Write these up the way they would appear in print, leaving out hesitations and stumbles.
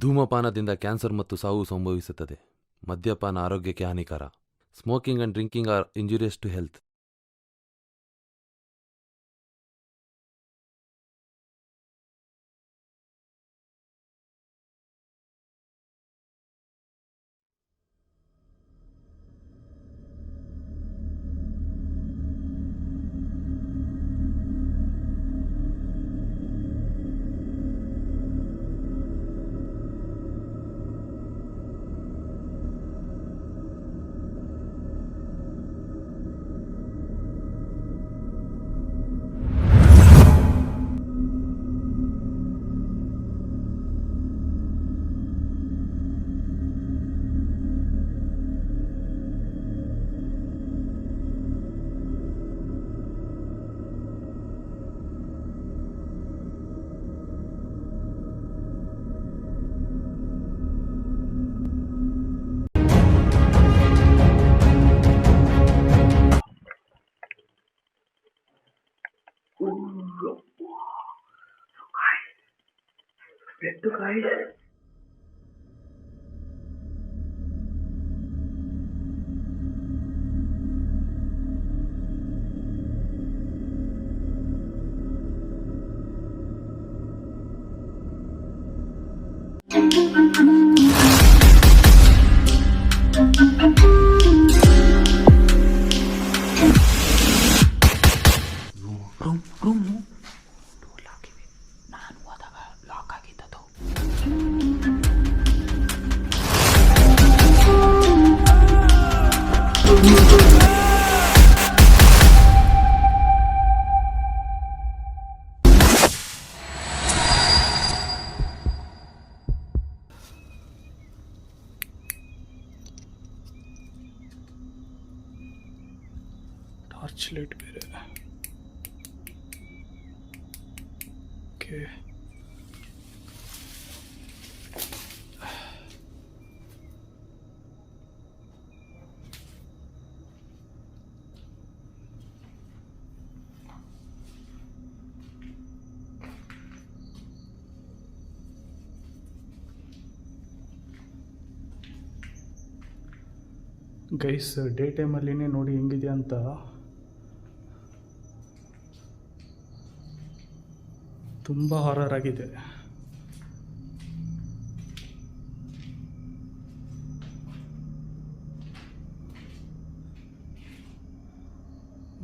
ಧೂಮಪಾನದಿಂದ cancer ಮತ್ತು ಸಾವು ಸಂಭವಿಸುತ್ತದೆ. ಮದ್ಯಪಾನ ಆರೋಗ್ಯಕ್ಕೆ ಹಾನಿಕರ. Smoking and drinking are injurious to health. Torch light ಬೇರೆ. ಓಕೆ, ಗೈಸ್ ಡೇ ಟೈಮಲ್ಲಿನೇ ನೋಡಿ ಹೆಂಗಿದೆ ಅಂತ. ತುಂಬ ಹಾರರ್ ಆಗಿದೆ.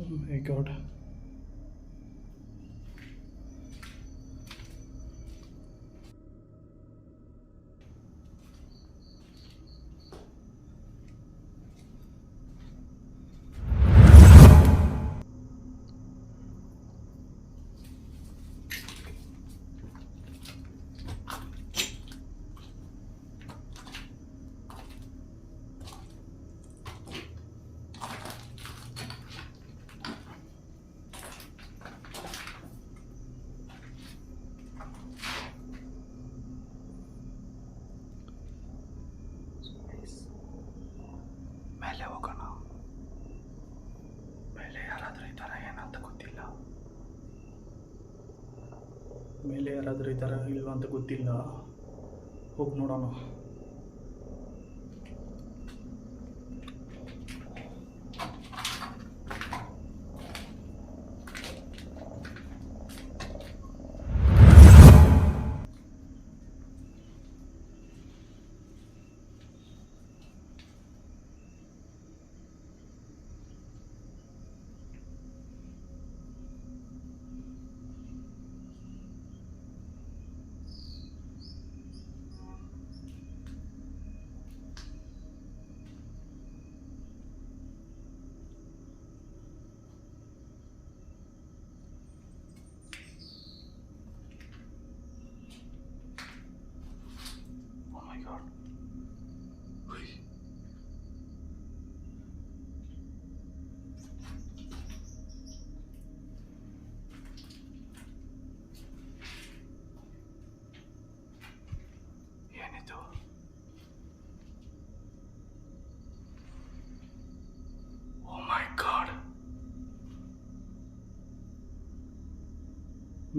Oh my God. ಮೇಲೆ ಹೋಗೋಣ. ಮೇಲೆ ಯಾರಾದರೂ ಇದ್ದಾರಾ ಏನಂತ ಗೊತ್ತಿಲ್ಲ. ಮೇಲೆ ಯಾರಾದರೂ ಇದ್ದಾರಾ ಇಲ್ವಾ ಅಂತ ಗೊತ್ತಿಲ್ಲ. ಹೋಗಿ ನೋಡೋಣ.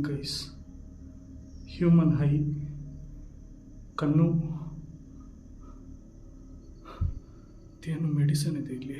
ಗೈಸ್, ಹ್ಯೂಮನ್ ಹೈ ಕಣ್ಣು ಏನು ಮೆಡಿಸಿನ್ ಇದೆ ಇಲ್ಲಿ.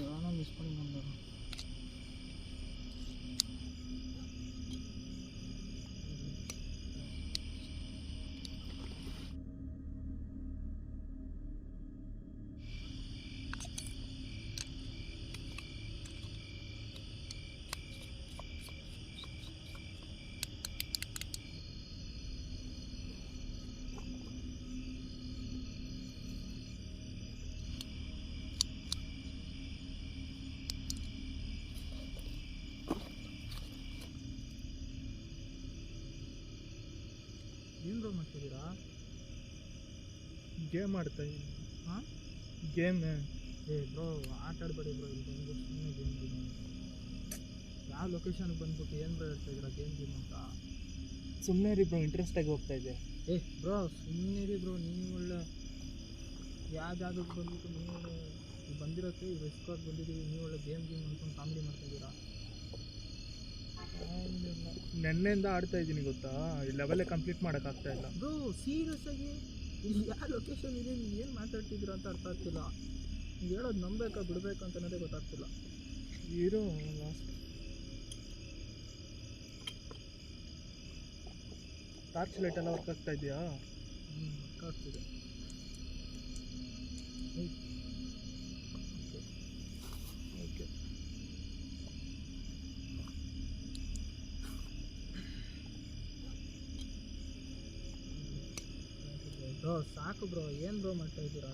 ಯಾರೋ ಮಿಸ್ ಮಾಡಿ ಬಂದರು. ಏನು ಬ್ರೋ ಮಾಡ್ತಿದ್ದೀರಾ? ಗೇಮ್ ಆಡ್ತಾ ಇದ್ದೀನಿ. ಹಾಂ, ಗೇಮ್ ಬ್ರೋ ಆಟ ಆಡಬೇಡಿ ಬ್ರೋ. ಇಲ್ಲಿ ಬಂದು ಸುಮ್ಮನೆ ಗೇಮ್ ಯಾವ ಲೊಕೇಶನ್ಗೆ ಬಂದ್ಬಿಟ್ಟು ಏನು ಬ್ರೋ ಹೇಳ್ತಾ ಇದ್ದೀರಾ ಗೇಮ್ ಅಂತ? ಸುಮ್ಮನೆ ರೀ ಬ್ರೋ, ಇಂಟ್ರೆಸ್ಟಾಗಿ ಹೋಗ್ತಾ ಇದೆ. ಬ್ರೋ ಸುಮ್ಮನೆ ರೀ ಬ್ರೋ. ನೀವು ಒಳ್ಳೆ ಯಾವ ಜಾಗಕ್ಕೆ ಬಂದ್ಬಿಟ್ಟು ನೀವು ಒಳ್ಳೆ ಬಂದಿರೋಕ್ಕೆ ರಿಸ್ಕಾಗಿ ಬಂದಿದ್ದೀವಿ, ನೀವು ಒಳ್ಳೆ ಗೇಮ್ ಅಂದ್ಕೊಂಡು ಕಾಮಿಡಿ ಮಾಡ್ತಾಯಿದ್ದೀರಾ. ನೆನ್ನೆಯಿಂದ ಆಡ್ತಾ ಇದ್ದೀನಿ ಗೊತ್ತಾ, ಈ ಲೆವೆಲ್ಲೇ ಕಂಪ್ಲೀಟ್ ಮಾಡೋಕ್ಕಾಗ್ತಾ ಇಲ್ಲ. ಬ್ರೋ ಸೀರಿಯಸ್ ಆಗಿ ಇಲ್ಲಿ ಯಾವ ಲೊಕೇಶನ್ ಇದೆ, ನೀವು ಏನು ಮಾತಾಡ್ತಿದ್ದೀರಾ ಅಂತ ಅರ್ಥ ಆಗ್ತಿಲ್ಲ. ನೀವು ಹೇಳೋದು ನಂಬೇಕಾ ಬಿಡಬೇಕಾ ಅಂತ ಅನ್ನೋದೇ ಗೊತ್ತಾಗ್ತಿಲ್ಲ. ಇರೋ ಲಾಸ್ಟ್ ಟಾರ್ಚ್ ಲೈಟ್ ಎಲ್ಲ ವರ್ಕ್ ಆಗ್ತಾ ಇದೆಯಾ? ವರ್ಕ್ ಆಗ್ತಿದೆ. ಓಕೆ. ಬ್ರೋ ಸಾಕು ಬ್ರೋ, ಏನು ಬ್ರೋ ಮಾಡ್ತಾ ಇದ್ದೀರಾ?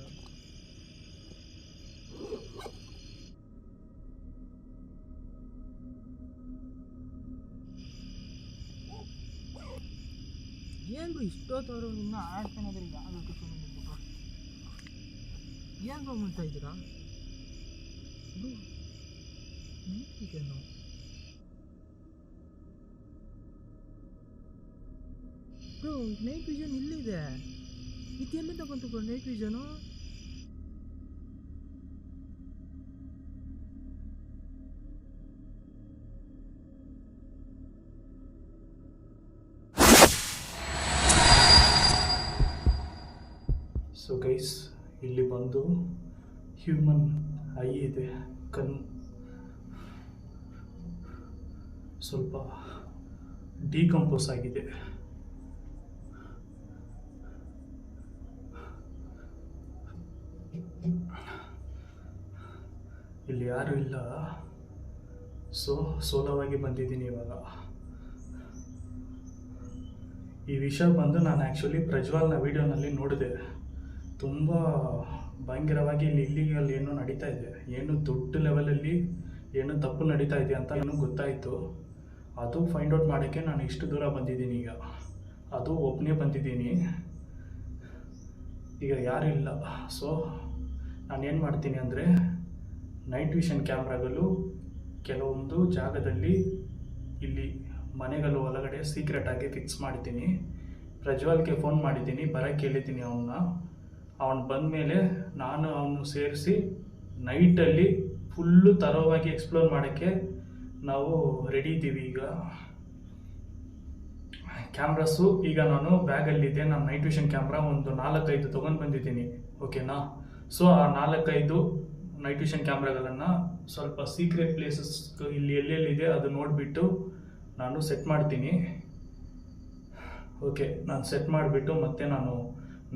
ಏನು ಬ್ರೋ ಇಷ್ಟೊತ್ತವರು ಇನ್ನೂ ಆಡ್ತಾನೆ ಇದ್ರೆ ಯಾವ ಲೊಕೇಶನ್ ನಿಂತ್ಬಿಟ್ಟು ಏನು ಬ್ರೋ ಮಾಡ್ತಾ ಇದ್ದೀರಾ? ಬ್ರೋ ನೀನು ಬ್ರೋ ನೈಟ್ ವಿಷನ್ ಇಲ್ಲಿದೆ. ಇದು ಎಲ್ಲಿಂದ ಬಂತು bro night vision? So guys, ಇಲ್ಲಿ ಬಂದು ಹ್ಯೂಮನ್ ಐ ಇದೆ, ಕಣ್ಣು ಸ್ವಲ್ಪ ಡಿಕಂಪೋಸ್ ಆಗಿದೆ. ಇಲ್ಲಿ ಯಾರೂ ಇಲ್ಲ. ಸೊ ಸೋಲವಾಗಿ ಬಂದಿದ್ದೀನಿ ಇವಾಗ. ಈ ವಿಷಯ ಬಂದು ನಾನು ಆ್ಯಕ್ಚುಲಿ ಪ್ರಜ್ವಲ್ನ ವೀಡಿಯೋನಲ್ಲಿ ನೋಡಿದೆ. ತುಂಬ ಭಯಂಕರವಾಗಿ ಇಲ್ಲಿ ಇಲ್ಲಿಗಲ್ಲಿ ಏನೋ ನಡೀತಾ ಇದೆ, ಏನು ದೊಡ್ಡ ಲೆವೆಲಲ್ಲಿ ಏನು ತಪ್ಪು ನಡೀತಾ ಇದೆ ಅಂತ ನನಗೆ ಗೊತ್ತಾಯಿತು. ಅದು ಫೈಂಡ್ ಔಟ್ ಮಾಡೋಕ್ಕೆ ನಾನು ಇಷ್ಟು ದೂರ ಬಂದಿದ್ದೀನಿ. ಈಗ ಅದು ಒಬ್ಬನೇ ಬಂದಿದ್ದೀನಿ, ಈಗ ಯಾರೂ ಇಲ್ಲ. ಸೊ ನಾನೇನು ಮಾಡ್ತೀನಿ ಅಂದರೆ, ನೈಟ್ ವಿಷನ್ ಕ್ಯಾಮ್ರಾಗಳು ಕೆಲವೊಂದು ಜಾಗದಲ್ಲಿ ಇಲ್ಲಿ ಮನೆಗಳು ಒಳಗಡೆ ಸೀಕ್ರೆಟಾಗಿ ಫಿಕ್ಸ್ ಮಾಡ್ತೀನಿ. ಪ್ರಜ್ವಲ್ಗೆ ಫೋನ್ ಮಾಡಿದ್ದೀನಿ, ಬರೋಕ್ಕೆ ಹೇಳಿದ್ದೀನಿ ಅವನ್ನ. ಅವನು ಬಂದ ಮೇಲೆ ನಾನು ಅವನು ಸೇರಿಸಿ ನೈಟಲ್ಲಿ ಫುಲ್ಲು ತರೋವಾಗಿ ಎಕ್ಸ್ಪ್ಲೋರ್ ಮಾಡೋಕ್ಕೆ ನಾವು ರೆಡಿ ಇದ್ದೀವಿ. ಈಗ ಕ್ಯಾಮ್ರಾಸು ಈಗ ನಾನು ಬ್ಯಾಗಲ್ಲಿದೆ. ನಾನು ನೈಟ್ ವಿಷನ್ ಕ್ಯಾಮ್ರಾ ಒಂದು 4-5 ತೊಗೊಂಡು ಬಂದಿದ್ದೀನಿ, ಓಕೆನಾ? ಸೊ ಆ 4-5 ನೈಟ್ ವಿಷನ್ ಕ್ಯಾಮ್ರಾಗಳನ್ನು ಸ್ವಲ್ಪ ಸೀಕ್ರೆಟ್ ಪ್ಲೇಸಸ್ ಇಲ್ಲಿ ಎಲ್ಲೆಲ್ಲಿದೆ ಅದು ನೋಡಿಬಿಟ್ಟು ನಾನು ಸೆಟ್ ಮಾಡ್ತೀನಿ. ಓಕೆ, ನಾನು ಸೆಟ್ ಮಾಡಿಬಿಟ್ಟು ಮತ್ತೆ ನಾನು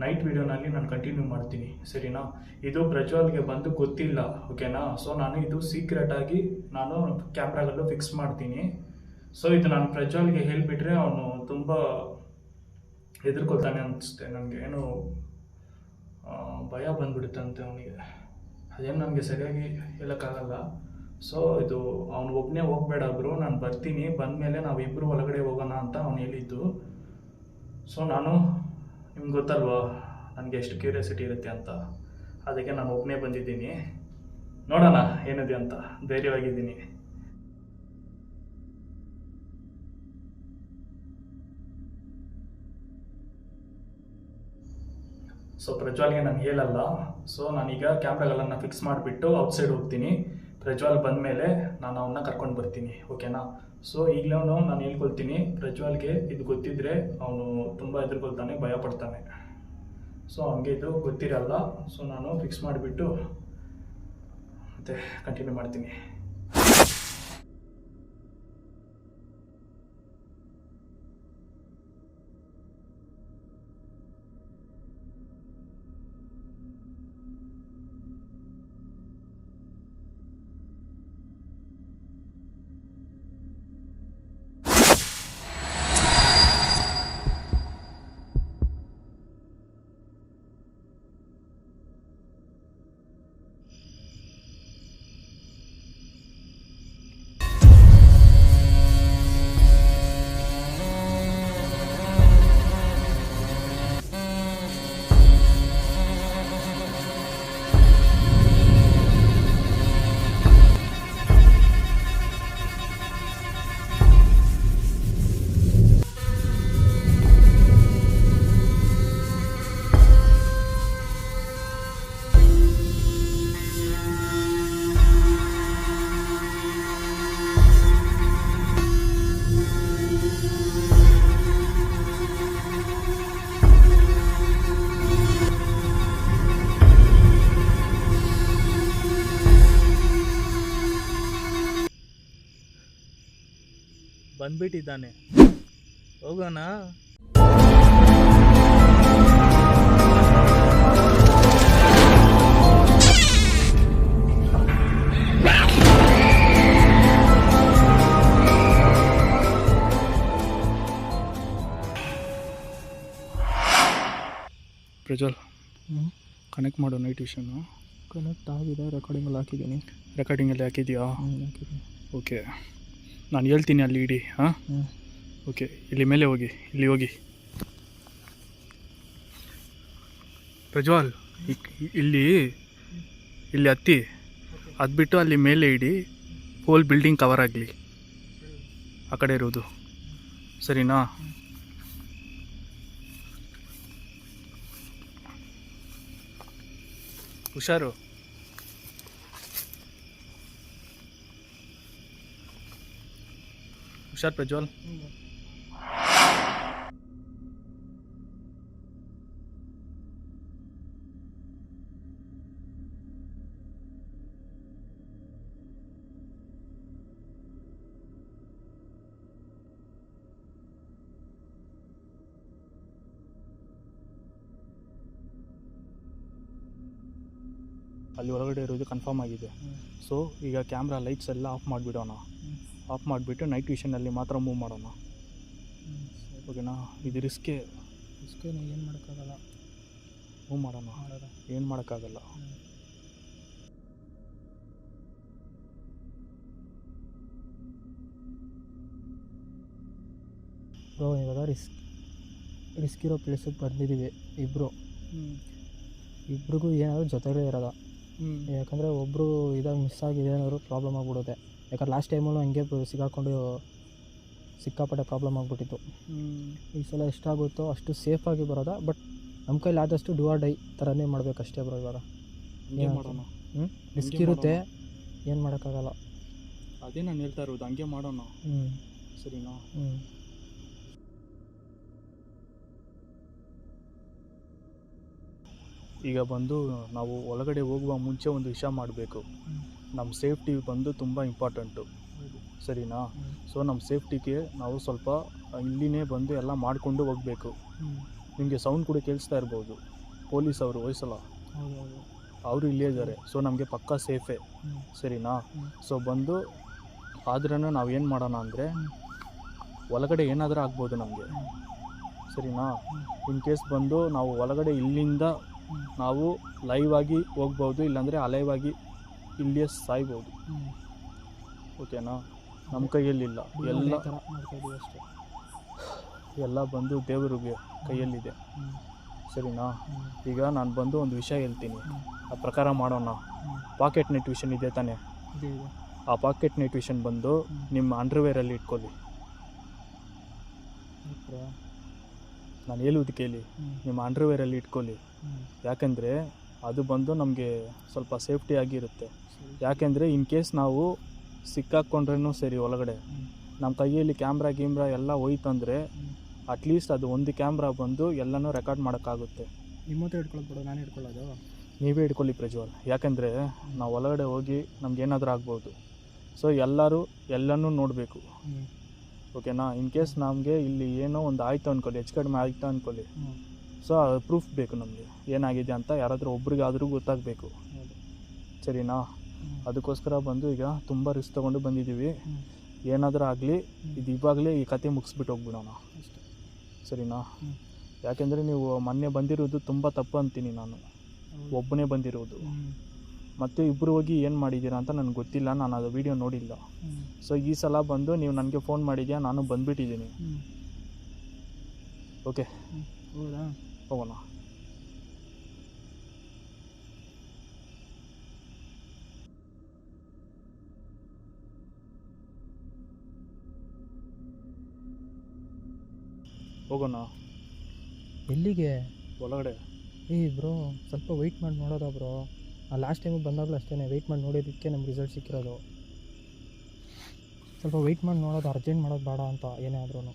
ನೈಟ್ ವಿಡಿಯೋನಲ್ಲಿ ನಾನು ಕಂಟಿನ್ಯೂ ಮಾಡ್ತೀನಿ, ಸರಿನಾ? ಇದು ಪ್ರಜ್ವಲ್ಗೆ ಬಂದು ಗೊತ್ತಿಲ್ಲ, ಓಕೆನಾ? ಸೊ ನಾನು ಇದು ಸೀಕ್ರೆಟಾಗಿ ನಾನು ಕ್ಯಾಮ್ರಾಗಳು ಫಿಕ್ಸ್ ಮಾಡ್ತೀನಿ. ಸೊ ಇದು ನಾನು ಪ್ರಜ್ವಲ್ಗೆ ಹೇಳಿಬಿಟ್ರೆ ಅವನು ತುಂಬ ಹೆದರ್ಕೊಳ್ತಾನೆ ಅನಿಸುತ್ತೆ. ನನಗೆ ಏನೋ ಭಯ ಬಂದ್ಬಿಡುತ್ತಂತೆ ಅವನಿಗೆ. ಅದೇನು ನನಗೆ ಸರಿಯಾಗಿ ಹೇಳೋಕ್ಕಾಗಲ್ಲ. ಸೊ ಇದು ಅವನು ಒಬ್ಬನೇ ಹೋಗಬೇಡ ಬ್ರೋ, ನಾನು ಬರ್ತೀನಿ, ಬಂದಮೇಲೆ ನಾವಿಬ್ಬರು ಒಳಗಡೆ ಹೋಗೋಣ ಅಂತ ಅವನು ಹೇಳಿದ್ದು. ಸೊ ನಾನು ನಿಮ್ಗೆ ಗೊತ್ತಲ್ವಾ ನನಗೆ ಎಷ್ಟು ಕ್ಯೂರಿಯಾಸಿಟಿ ಇರುತ್ತೆ ಅಂತ, ಅದಕ್ಕೆ ನಾನು ಒಬ್ಬನೇ ಬಂದಿದ್ದೀನಿ. ನೋಡೋಣ ಏನಿದೆ ಅಂತ, ಧೈರ್ಯವಾಗಿದ್ದೀನಿ. ಸೊ ಪ್ರಜ್ವಲ್ಗೆ ನಾನು ಹೇಳಲ್ಲ. ಸೊ ನಾನೀಗ ಕ್ಯಾಮ್ರಾಗಳನ್ನು ಫಿಕ್ಸ್ ಮಾಡಿಬಿಟ್ಟು ಔಟ್ಸೈಡ್ ಹೋಗ್ತೀನಿ. ಪ್ರಜ್ವಲ್ ಬಂದಮೇಲೆ ನಾನು ಅವನ್ನ ಕರ್ಕೊಂಡು ಬರ್ತೀನಿ, ಓಕೆನಾ? ಸೊ ಈಗಲೂ ನಾನು ಹೇಳ್ಕೊಳ್ತೀನಿ, ಪ್ರಜ್ವಲ್ಗೆ ಇದು ಗೊತ್ತಿದ್ದರೆ ಅವನು ತುಂಬ ಹೆದರ್ಕೊಳ್ತಾನೆ, ಭಯ ಪಡ್ತಾನೆ. ಸೊ ಅವನಿಗೆ ಇದು ಗೊತ್ತಿರಲ್ಲ. ಸೊ ನಾನು ಫಿಕ್ಸ್ ಮಾಡಿಬಿಟ್ಟು ಮತ್ತೆ ಕಂಟಿನ್ಯೂ ಮಾಡ್ತೀನಿ. ಬಂದ್ಬಿಟ್ಟಿದ್ದಾನೆ, ಹೋಗೋಣ. ಪ್ರಜ್ವಲ್, ಕನೆಕ್ಟ್ ಮಾಡು ನೈಟ್ ವಿಷನ್ನು. ಕನೆಕ್ಟ್ ಆಗಿದೆ, ರೆಕಾರ್ಡಿಂಗಲ್ಲಿ ಹಾಕಿದ್ದೀನಿ. ರೆಕಾರ್ಡಿಂಗಲ್ಲಿ ಹಾಕಿದ್ಯಾ? ಹಾಕಿದ್ದೀನಿ. ಓಕೆ, ನಾನು ಹೇಳ್ತೀನಿ ಅಲ್ಲಿ ಇಡಿ. ಹಾಂ, ಓಕೆ. ಇಲ್ಲಿ ಮೇಲೆ ಹೋಗಿ, ಇಲ್ಲಿ ಹೋಗಿ. ಪ್ರಜ್ವಲ್, ಇಲ್ಲಿ ಹತ್ತಿ, ಅದು ಬಿಟ್ಟು ಅಲ್ಲಿ ಮೇಲೆ ಇಡಿ, ಹೋಲ್ ಬಿಲ್ಡಿಂಗ್ ಕವರ್ ಆಗಲಿ, ಆ ಕಡೆ ಇರೋದು, ಸರಿನಾ? ಹುಷಾರು. ಹುಷಾರ್ ಪ್ರಜ್ವಲ್. ಅಲ್ಲಿ ಒಳಗಡೆ ಇರೋದು ಕನ್ಫರ್ಮ್ ಆಗಿದೆ. ಸೊ ಈಗ ಕ್ಯಾಮ್ರಾ ಲೈಟ್ಸ್ ಎಲ್ಲ ಆಫ್ ಮಾಡಿಬಿಡೋಣ. ಆಫ್ ಮಾಡಿಬಿಟ್ಟು ನೈಟ್ ವಿಷನಲ್ಲಿ ಮಾತ್ರ ಮೂವ್ ಮಾಡೋಣ, ಓಕೆನಾ? ಇದು ರಿಸ್ಕೆ ಏನು ಮಾಡೋಕ್ಕಾಗಲ್ಲ. ಮೂವ್ ಮಾಡೋಣ, ಏನು ಮಾಡೋಕ್ಕಾಗಲ್ಲ. ಬ್ರೋ, ಇವಾಗ ರಿಸ್ಕ್ ಇರೋ ಪ್ಲೇಸಿಗೆ ಬಂದಿದ್ದೀವಿ ಇಬ್ರಿಗೂ ಏನಾದರೂ ಜೊತೆಗೇ ಇರೋದ. ಯಾಕಂದರೆ ಒಬ್ಬರು ಇದಾಗ ಮಿಸ್ ಆಗಿದೆ ಏನಾದ್ರು ಪ್ರಾಬ್ಲಮ್ ಆಗಿಬಿಡುತ್ತೆ. ಯಾಕಂದ್ರೆ ಲಾಸ್ಟ್ ಟೈಮಲ್ಲೂ ಹಂಗೆ ಸಿಕ್ಕಾಕೊಂಡು ಸಿಕ್ಕಾಪಟ್ಟೆ ಪ್ರಾಬ್ಲಮ್ ಆಗಿಬಿಟ್ಟಿತ್ತು. ಈ ಸಲ ಎಷ್ಟಾಗುತ್ತೋ ಅಷ್ಟು ಸೇಫಾಗಿ ಬರೋದ. ಬಟ್ ನಮ್ಮ ಕೈಲಿ ಆದಷ್ಟು ಡೂ ಆರ್ ಡೈ ಥರನೇ ಮಾಡಬೇಕಷ್ಟೇ ಬ್ರೋ. ಇವಾಗ ಹಂಗೆ ಮಾಡೋಣ. ರಿಸ್ಕ್ ಇರುತ್ತೆ, ಏನು ಮಾಡೋಕ್ಕಾಗಲ್ಲ. ಅದೇ ನಾನು ಹೇಳ್ತಾ ಇರೋದು, ಹಂಗೆ ಮಾಡೋಣ, ಸರಿನಾ? ಈಗ ಬಂದು ನಾವು ಒಳಗಡೆ ಹೋಗುವ ಮುಂಚೆ ಒಂದು ವಿಷಯ ಮಾಡಬೇಕು. ನಮ್ಮ ಸೇಫ್ಟಿ ಬಂದು ತುಂಬ ಇಂಪಾರ್ಟೆಂಟು, ಸರಿನಾ? ಸೊ ನಮ್ಮ ಸೇಫ್ಟಿಗೆ ನಾವು ಸ್ವಲ್ಪ ಇಲ್ಲಿನೇ ಬಂದು ಎಲ್ಲ ಮಾಡಿಕೊಂಡು ಹೋಗಬೇಕು. ನಿಮಗೆ ಸೌಂಡ್ ಕೂಡ ಕೇಳಿಸ್ತಾ ಇರ್ಬೋದು. ಪೊಲೀಸ್ ಅವರು ಹೊಯ್ಸಲ ಅವರು ಇಲ್ಲೇ ಇದ್ದಾರೆ. ಸೊ ನಮಗೆ ಪಕ್ಕಾ ಸೇಫೇ, ಸರಿನಾ? ಸೊ ಬಂದು ಆದ್ರೂ ನಾವು ಏನು ಮಾಡೋಣ ಅಂದರೆ, ಒಳಗಡೆ ಏನಾದರೂ ಆಗ್ಬೋದು ನಮಗೆ, ಸರಿನಾ? ಇನ್ ಕೇಸ್ ಬಂದು ನಾವು ಒಳಗಡೆ ಇಲ್ಲಿಂದ ನಾವು ಲೈವ್ ಆಗಿ ಹೋಗ್ಬೋದು, ಇಲ್ಲಾಂದರೆ ಅಲೈವ್ ಆಗಿ ಇಲ್ಲಿಯೇ ಸಾಯ್ಬೋದು, ಓಕೆನಾ? ನಮ್ಮ ಕೈಯಲ್ಲಿಲ್ಲ, ಎಲ್ಲ ಬಂದು ದೇವರಿಗೆ ಕೈಯಲ್ಲಿದೆ, ಸರಿನಾ? ಈಗ ನಾನು ಬಂದು ಒಂದು ವಿಷಯ ಹೇಳ್ತೀನಿ, ಆ ಪ್ರಕಾರ ಮಾಡೋಣ. ಪಾಕೆಟ್ ನೈಟ್ ವಿಷನ್ ಇದೆ ತಾನೇ? ಆ ಪಾಕೆಟ್ ನೈಟ್ ವಿಷನ್ ಬಂದು ನಿಮ್ಮ ಅಂಡರ್ವೇರಲ್ಲಿ ಇಟ್ಕೊಳ್ಳಿ. ನಾನು ಹೇಳುವುದು ಕೇಳಿ, ನಿಮ್ಮ ಅಂಡರ್ವೇರಲ್ಲಿ ಇಟ್ಕೊಳ್ಳಿ. ಯಾಕೆಂದರೆ ಅದು ಬಂದು ನಮಗೆ ಸ್ವಲ್ಪ ಸೇಫ್ಟಿ ಆಗಿರುತ್ತೆ. ಯಾಕೆಂದರೆ ಇನ್ ಕೇಸ್ ನಾವು ಸಿಕ್ಕಾಕ್ಕೊಂಡ್ರೂ ಸರಿ ಒಳಗಡೆ ನಮ್ಮ ಕೈಯಲ್ಲಿ ಕ್ಯಾಮ್ರಾ ಗೀಮ್ರಾ ಎಲ್ಲ ಹೋಯ್ತಂದರೆ ಅಟ್ಲೀಸ್ಟ್ ಅದು ಒಂದು ಕ್ಯಾಮ್ರಾ ಬಂದು ಎಲ್ಲನೂ ರೆಕಾರ್ಡ್ ಮಾಡೋಕ್ಕಾಗುತ್ತೆ. ನಿಮ್ಮ ಹತ್ರ ಇಟ್ಕೊಳ್ಳೋದು ನಾನು ಇಟ್ಕೊಳ್ಳೋದು? ನೀವೇ ಇಟ್ಕೊಳ್ಳಿ ಪ್ರಜ್ವಲ್. ಯಾಕೆಂದರೆ ನಾವು ಒಳಗಡೆ ಹೋಗಿ ನಮಗೇನಾದರೂ ಆಗ್ಬೋದು. ಸೊ ಎಲ್ಲರೂ ಎಲ್ಲನೂ ನೋಡಬೇಕು, ಓಕೆನಾ? ಇನ್ ಕೇಸ್ ನಮಗೆ ಇಲ್ಲಿ ಏನೋ ಒಂದು ಆಯಿತು ಅಂದ್ಕೊಳ್ಳಿ, ಹೆಚ್ಚು ಕಡಿಮೆ ಆಯಿತು ಅಂದ್ಕೊಳ್ಳಿ, ಸೊ ಪ್ರೂಫ್ ಬೇಕು ನಮಗೆ ಏನಾಗಿದೆ ಅಂತ. ಯಾರಾದರೂ ಒಬ್ರಿಗಾದರೂ ಗೊತ್ತಾಗಬೇಕು, ಸರಿನಾ? ಅದಕ್ಕೋಸ್ಕರ ಬಂದು ಈಗ ತುಂಬ ರಿಸ್ಕ್ ತೊಗೊಂಡು ಬಂದಿದ್ದೀವಿ. ಏನಾದರೂ ಆಗಲಿ ಇದು ಇವಾಗಲೇ ಈ ಕತೆ ಮುಗಿಸ್ಬಿಟ್ಟು ಹೋಗ್ಬಿಡೋಣ, ಸರಿನಾ? ಯಾಕೆಂದರೆ ನೀವು ಮೊನ್ನೆ ಬಂದಿರೋದು ತುಂಬ ತಪ್ಪು ಅಂತೀನಿ ನಾನು, ಒಬ್ಬನೇ ಬಂದಿರೋದು. ಮತ್ತು ಇಬ್ಬರು ಹೋಗಿ ಏನು ಮಾಡಿದ್ದೀರಾ ಅಂತ ನನಗೆ ಗೊತ್ತಿಲ್ಲ, ನಾನು ಅದು ವೀಡಿಯೋ ನೋಡಿಲ್ಲ. ಸೊ ಈ ಸಲ ಬಂದು ನೀವು ನನಗೆ ಫೋನ್ ಮಾಡಿದ್ಯಾ, ನಾನು ಬಂದುಬಿಟ್ಟಿದ್ದೀನಿ. ಓಕೆ, ಹೌದಾ? ಹೋಗೋಣ. ಹೋಗೋಣ. ಎಲ್ಲಿಗೆ? ಒಳಗಡೆ. ಬ್ರೋ ಸ್ವಲ್ಪ ವೆಯ್ಟ್ ಮಾಡಿ ನೋಡೋದಾ ಬ್ರೋ? ಲಾಸ್ಟ್ ಟೈಮಿಗೆ ಬಂದಾಗಲೂ ಅಷ್ಟೇ ವೆಯ್ಟ್ ಮಾಡಿ ನೋಡೋದಕ್ಕೆ ನಮ್ಗೆ ರಿಸಲ್ಟ್ ಸಿಕ್ಕಿರೋದು. ಸ್ವಲ್ಪ ವೆಯ್ಟ್ ಮಾಡಿ ನೋಡೋದು, ಅರ್ಜೆಂಟ್ ಮಾಡೋದು ಬೇಡ ಅಂತ ಏನೇ ಆದ್ರೂ.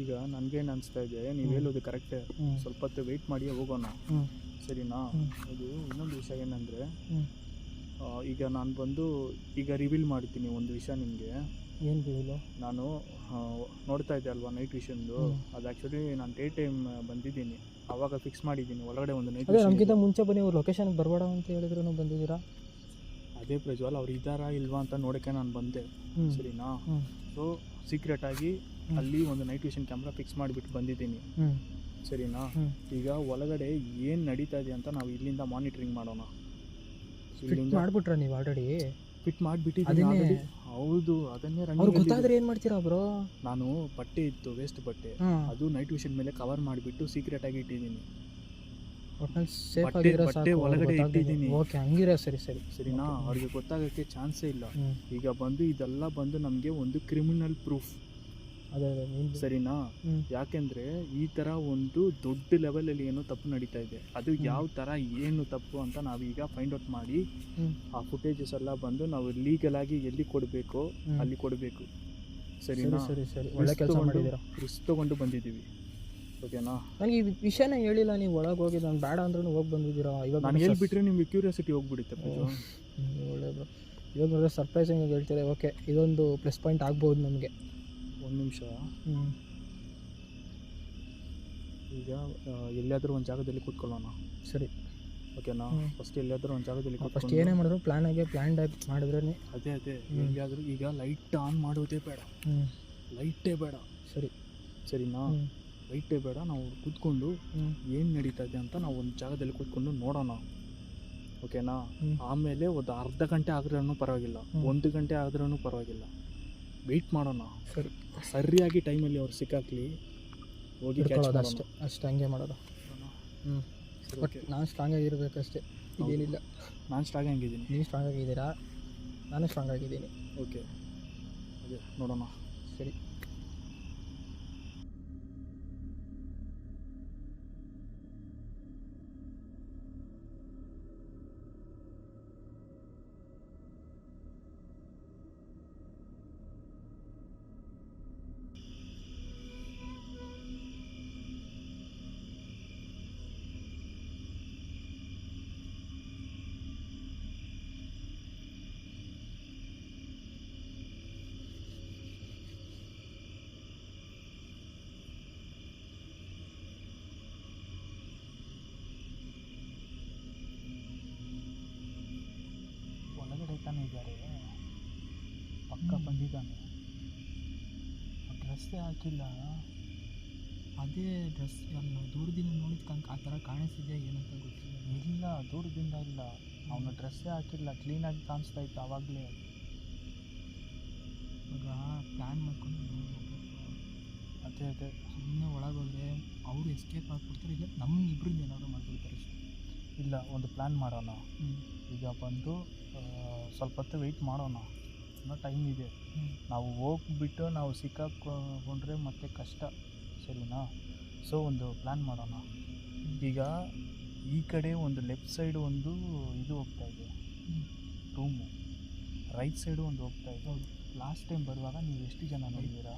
ಈಗ ನನಗೇನು ಅನಿಸ್ತಾ ಇದೆ, ನೀವು ಹೇಳೋದು ಕರೆಕ್ಟೇ. ಸ್ವಲ್ಪ ಹೊತ್ತು ವೆಯ್ಟ್ ಮಾಡಿ ಹೋಗೋಣ, ಸರಿನಾ? ಅದು ಇನ್ನೊಂದು ವಿಷಯ ಏನಂದರೆ, ಈಗ ನಾನು ಬಂದು ಈಗ ರಿವೀಲ್ ಮಾಡ್ತೀನಿ ಒಂದು ವಿಷಯ ನಿಮಗೆ. ಏನು ರಿವೀಲು? ನಾನು ನೋಡ್ತಾ ಇದ್ದೆ ಅಲ್ವಾ ನೈಟ್ ವಿಷನ್ದು, ಅದು ಆ್ಯಕ್ಚುಲಿ ನಾನು ಡೇ ಟೈಮ್ ಬಂದಿದ್ದೀನಿ, ಆವಾಗ ಫಿಕ್ಸ್ ಮಾಡಿದ್ದೀನಿ ಒಳಗಡೆ ಒಂದು ನೈಟ್. ಅದೇ ನಮಗಿಂತ ಮುಂಚೆ ಬನ್ನಿ, ಅವ್ರು ಲೊಕೇಶನ್ಗೆ ಬರಬೇಡ ಅಂತ ಹೇಳಿದ್ರು ಬಂದಿದ್ದೀರಾ? ಅದೇ ಪ್ರಜ್ವಲ್, ಅವ್ರು ಇದ್ದಾರಾ ಇಲ್ವಾ ಅಂತ ನೋಡೋಕ್ಕೆ ನಾನು ಬಂದೆ, ಸರಿನಾ? ಸೊ ಸೀಕ್ರೆಟಾಗಿ ಅಲ್ಲಿ ಒಂದು ನೈಟ್ ವಿಷನ್ ಕ್ಯಾಮ್ರಾ ಫಿಕ್ಸ್ ಮಾಡಿಬಿಟ್ಟು ಬಂದಿದ್ದೀನಿ, ಸರಿನಾ? ಈಗ ಒಳಗಡೆ ಏನು ನಡೀತಾ ಇದೆ ಅಂತ ನಾವು ಇಲ್ಲಿಂದ ಮಾನಿಟ್ರಿಂಗ್ ಮಾಡೋಣ. ಇಲ್ಲಿಂದ ಮಾಡಿಬಿಟ್ರ ನೀವು ಆಲ್ರೆಡಿ? ಫಿಟ್ ಮಾಡಿಬಿಟ್ಟಿದ್ದೀನಿ. ಹೌದು, ಅದನ್ನೇ ಗೊತ್ತಾದ್ರೆ ಏನು ಮಾಡ್ತೀರಾ ಬ್ರೋ? ನಾನು ಬಟ್ಟೆ ಇತ್ತು, ವೇಸ್ಟ್ ಬಟ್ಟೆ, ಅದು ನೈಟ್ ವಿಷನ್ ಮೇಲೆ ಕವರ್ ಮಾಡಿಬಿಟ್ಟು ಸೀಕ್ರೆಟಾಗಿ ಇಟ್ಟಿದ್ದೀನಿ. ಒಟ್ನಲ್ಲಿ ಸೇಫ್ ಆಗಿರೋ ಬಟ್ಟೆ ಒಳಗಡೆ ಇಟ್ಟಿದ್ದೀನಿ. ಓಕೆ, ಹಂಗಿರೋ ಸರಿ ಸರಿನಾ? ಅವ್ರಿಗೆ ಗೊತ್ತಾಗೋಕ್ಕೆ ಚಾನ್ಸೇ ಇಲ್ಲ. ಈಗ ಬಂದು ಇದೆಲ್ಲ ಬಂದು ನಮಗೆ ಒಂದು ಕ್ರಿಮಿನಲ್ ಪ್ರೂಫ್, ಅದೇ ಸರಿನಾ? ಯಾಕೆಂದರೆ ಈ ಥರ ಒಂದು ದೊಡ್ಡ ಲೆವೆಲಲ್ಲಿ ಏನೋ ತಪ್ಪು ನಡೀತಾ ಇದೆ. ಅದು ಯಾವ ಥರ ಏನು ತಪ್ಪು ಅಂತ ನಾವೀಗ ಫೈಂಡ್ ಔಟ್ ಮಾಡಿ ಆ ಫುಟೇಜಸ್ ಎಲ್ಲ ಬಂದು ನಾವು ಲೀಗಲಾಗಿ ಎಲ್ಲಿ ಕೊಡಬೇಕು ಅಲ್ಲಿ ಕೊಡಬೇಕು, ಸರಿನಾ? ಸರಿ ಒಳ್ಳೆ ಕೆಲಸ ಮಾಡಿದ್ದೀರಾ. ರಿಸ್ಕ್ ತೊಗೊಂಡು ಬಂದಿದ್ದೀವಿ, ಓಕೆನಾ? ನನಗೆ ಈ ವಿಷಯನೇ ಹೇಳಿಲ್ಲ, ನೀವು ಒಳಗೆ ಹೋಗಿ ನಾನು ಬೇಡ ಅಂದ್ರೂ ಹೋಗಿ ಬಂದಿದ್ದೀರಾ. ಇವಾಗ ನಾನು ಹೇಳ್ಬಿಟ್ರೆ ನಿಮಗೆ ಕ್ಯೂರಿಯಾಸಿಟಿ ಹೋಗ್ಬಿಡುತ್ತೆ. ಒಳ್ಳೆಯದು. ಇವಾಗ ನೋಡಿದ್ರೆ ಸರ್ಪ್ರೈಸಿಂಗ್ ಆಗಿ ಹೇಳ್ತೀರಾ. ಓಕೆ, ಇದೊಂದು ಪ್ಲಸ್ ಪಾಯಿಂಟ್ ಆಗ್ಬೋದು ನಮಗೆ. ಒಂದು ನಿಮಿಷ, ಈಗ ಎಲ್ಲಿಯಾದರೂ ಒಂದು ಜಾಗದಲ್ಲಿ ಕೂತ್ಕೊಳ್ಳೋಣ, ಸರಿ ಓಕೆನಾ? ಫಸ್ಟ್ ಎಲ್ಲಿಯಾದರೂ ಒಂದು ಜಾಗದಲ್ಲಿ ಫಸ್ಟ್ ಏನೇ ಮಾಡಿದ್ರು ಪ್ಲ್ಯಾನ್ ಆಗಿ ಮಾಡಿದ್ರೆ ಅದೇ ಎಲ್ಲಿಯಾದರೂ ಈಗ ಲೈಟ್ ಆನ್ ಮಾಡೋದೇ ಬೇಡ, ಲೈಟೇ ಬೇಡ, ಸರಿನಾ? ಲೈಟೇ ಬೇಡ. ನಾವು ಕೂತ್ಕೊಂಡು ಏನು ನಡೀತಾ ಇದೆ ಅಂತ ನಾವು ಒಂದು ಜಾಗದಲ್ಲಿ ಕೂತ್ಕೊಂಡು ನೋಡೋಣ, ಓಕೆನಾ? ಆಮೇಲೆ ಒಂದು ಅರ್ಧ ಗಂಟೆ ಆದ್ರೂ ಪರವಾಗಿಲ್ಲ, 1 ಗಂಟೆ ಆದ್ರೂ ಪರವಾಗಿಲ್ಲ, ವೆಯ್ಟ್ ಮಾಡೋಣ. ಸರಿಯಾಗಿ ಟೈಮಲ್ಲಿ ಅವ್ರು ಸಿಕ್ಕಾಕ್ಲಿ, ಹೋಗಿ ಅಷ್ಟೇ ಹಂಗೆ ಮಾಡೋದು. ಬಟ್ ನಾನು ಸ್ಟ್ರಾಂಗ್ ಆಗಿರ್ಬೇಕಷ್ಟೇ, ಇದೇನಿಲ್ಲ. ನಾನು ಸ್ಟ್ರಾಂಗ್ ಆಗಿದ್ದೀನಿ, ನೀವು ಸ್ಟ್ರಾಂಗ್ ಆಗಿದ್ದೀರಾ, ನಾನು ಸ್ಟ್ರಾಂಗ್ ಆಗಿದ್ದೀನಿ. ಓಕೆ, ಅದೇ ನೋಡೋಣ. ಸರಿ, ತಾನೇ ಇದ್ದಾರೆ, ಪಕ್ಕ ಬಂದಿದ್ದಾನೆ. ಡ್ರೆಸ್ಸೇ ಹಾಕಿಲ್ಲ. ಅದೇ ಡ್ರೆಸ್ ನಾವು ದೂರದಿಂದ ನೋಡಿದ ಆ ಥರ ಕಾಣಿಸ್ತಿದೆ, ಏನಂತ ಗೊತ್ತಿಲ್ಲ. ಇಲ್ಲ, ದೂರದಿಂದ ಇಲ್ಲ, ಅವನು ಡ್ರೆಸ್ಸೇ ಹಾಕಿಲ್ಲ, ಕ್ಲೀನಾಗಿ ಕಾಣಿಸ್ತಾ ಇತ್ತು ಆವಾಗಲೇ. ಇವಾಗ ಪ್ಲ್ಯಾನ್ ಮಾಡ್ಕೊಂಡು ಅದು ಅದೇ ಸುಮ್ಮನೆ ಒಳಗೋದ್ರೆ ಅವರು ಎಸ್ಕೇಪ್ ಆಗಿಬಿಡ್ತಾರೆ, ಇಲ್ಲ ನಮ್ಮ ಇಬ್ಬರಿಂದ ಏನಾದರೂ ಮಾಡಿಬಿಡ್ತಾರೆ ಅಷ್ಟೇ. ಇಲ್ಲ, ಒಂದು ಪ್ಲ್ಯಾನ್ ಮಾಡೋಣ. ಈಗ ಬಂದು ಸ್ವಲ್ಪ ಹೊತ್ತು ವೆಯ್ಟ್ ಮಾಡೋಣ, ಇನ್ನೂ ಟೈಮ್ ಇದೆ. ನಾವು ಹೋಗ್ಬಿಟ್ಟು ನಾವು ಸಿಕ್ಕಾಕೊಂಡ್ರೆ ಮತ್ತೆ ಕಷ್ಟ, ಸರಿನಾ? ಸೊ ಒಂದು ಪ್ಲ್ಯಾನ್ ಮಾಡೋಣ. ಈಗ ಈ ಕಡೆ ಒಂದು ಲೆಫ್ಟ್ ಸೈಡು ಒಂದು ಇದು ಹೋಗ್ತಾ ಇದೆ ರೂಮು, ರೈಟ್ ಸೈಡು ಒಂದು ಹೋಗ್ತಾ ಇದೆ. ಲಾಸ್ಟ್ ಟೈಮ್ ಬರುವಾಗ ನೀವು ಎಷ್ಟು ಜನ ನೋಡಿದ್ದೀರಾ?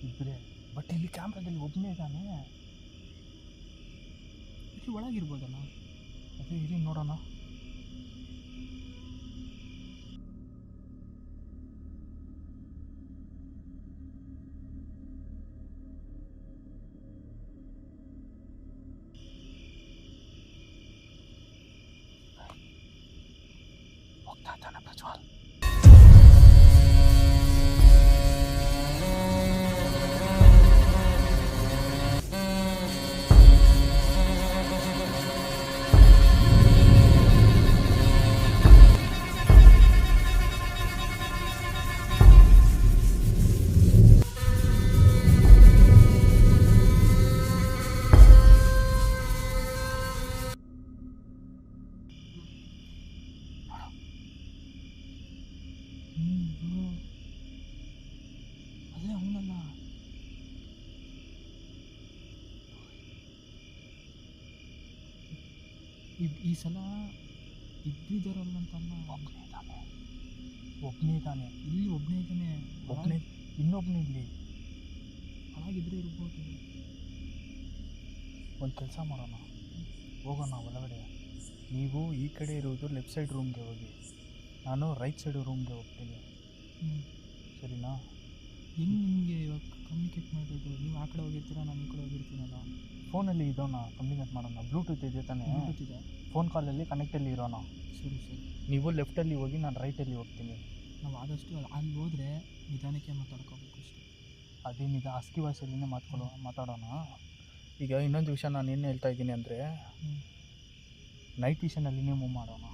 ಇಬ್ಬರೇ. ಬಟ್ ಇಲ್ಲಿ ಕ್ಯಾಮ್ರಾದಲ್ಲಿ ಒಬ್ಬನೇ ಇದ್ದಾನೆ. ಇಲ್ಲಿ ಒಳಗಿರ್ಬೋದಲ್ಲ? ಅದೇ ಇರಿ ನೋಡೋಣ. ಹೋಗ್ತಾ ಇದ್ದಾನೆ ಪ್ರಜ್ವಲ್. ಅದೇ ಅವನಲ್ಲ. ಈ ಸಲ ಇಬ್ಬರಿದ್ದಾರಲ್ಲಂತಲ್ಲ. ಒಬ್ಬನೇ ಇದ್ದಾನೆ ಇಲ್ಲಿ ಒಬ್ಬನೇ ಇದ್ದಾನೆ. ಒಬ್ಬನೇ, ಇನ್ನೊಬ್ಬನೇ ಇಲ್ಲಿ. ಒಳಗಿದ್ರೆ ಇರ್ಬೋದು. ಒಂದು ಕೆಲಸ ಮಾಡೋಣ, ಹೋಗೋಣ ಒಳಗಡೆ. ನೀವು ಈ ಕಡೆ ಇರೋದು ಲೆಫ್ಟ್ ಸೈಡ್ ರೂಮ್ಗೆ ಹೋಗಿ, ನಾನು ರೈಟ್ ಸೈಡ್ ರೂಮ್ಗೆ ಹೋಗ್ತೀನಿ. ಸರಿನಾ? ಹೆಂಗೆ ನಿಮಗೆ ಇವಾಗ ಕಮ್ಯುನಿಕೇಟ್ ಮಾಡೋದು? ನೀವು ಆ ಕಡೆ ಹೋಗಿರ್ತೀರಾ, ನಾನು ಈ ಕಡೆ ಹೋಗಿರ್ತೀನಲ್ಲ. ಫೋನಲ್ಲಿ ಇರೋಣ, ಕಮ್ಯುನಿಕೇಟ್ ಮಾಡೋಣ. ಬ್ಲೂಟೂತ್ ಇದೆ ತಾನೇ? ಗೊತ್ತಿದೆ. ಫೋನ್ ಕಾಲಲ್ಲಿ ಕನೆಕ್ಟಲ್ಲಿ ಇರೋಣ. ಸರಿ ಸರಿ. ನೀವು ಲೆಫ್ಟಲ್ಲಿ ಹೋಗಿ, ನಾನು ರೈಟಲ್ಲಿ ಹೋಗ್ತೀನಿ. ನಾವು ಆದಷ್ಟು ಅಲ್ಲಿ ಹೋದರೆ ನಿಧಾನಕ್ಕೆ ಮಾತಾಡ್ಕೋಬೇಕು ಅಷ್ಟೇ. ಅದೇನಿದೆ, ಅಸ್ಕಿ ವಾಯ್ಸಲ್ಲಿನೇ ಮಾತಾಡೋಣ. ಈಗ ಇನ್ನೊಂದು ವಿಷಯ ನಾನು ಏನು ಹೇಳ್ತಾ ಇದ್ದೀನಿ ಅಂದರೆ, ನೈಟ್ ವಿಷನಲ್ಲಿನೇ ಮೂವ್ ಮಾಡೋಣ.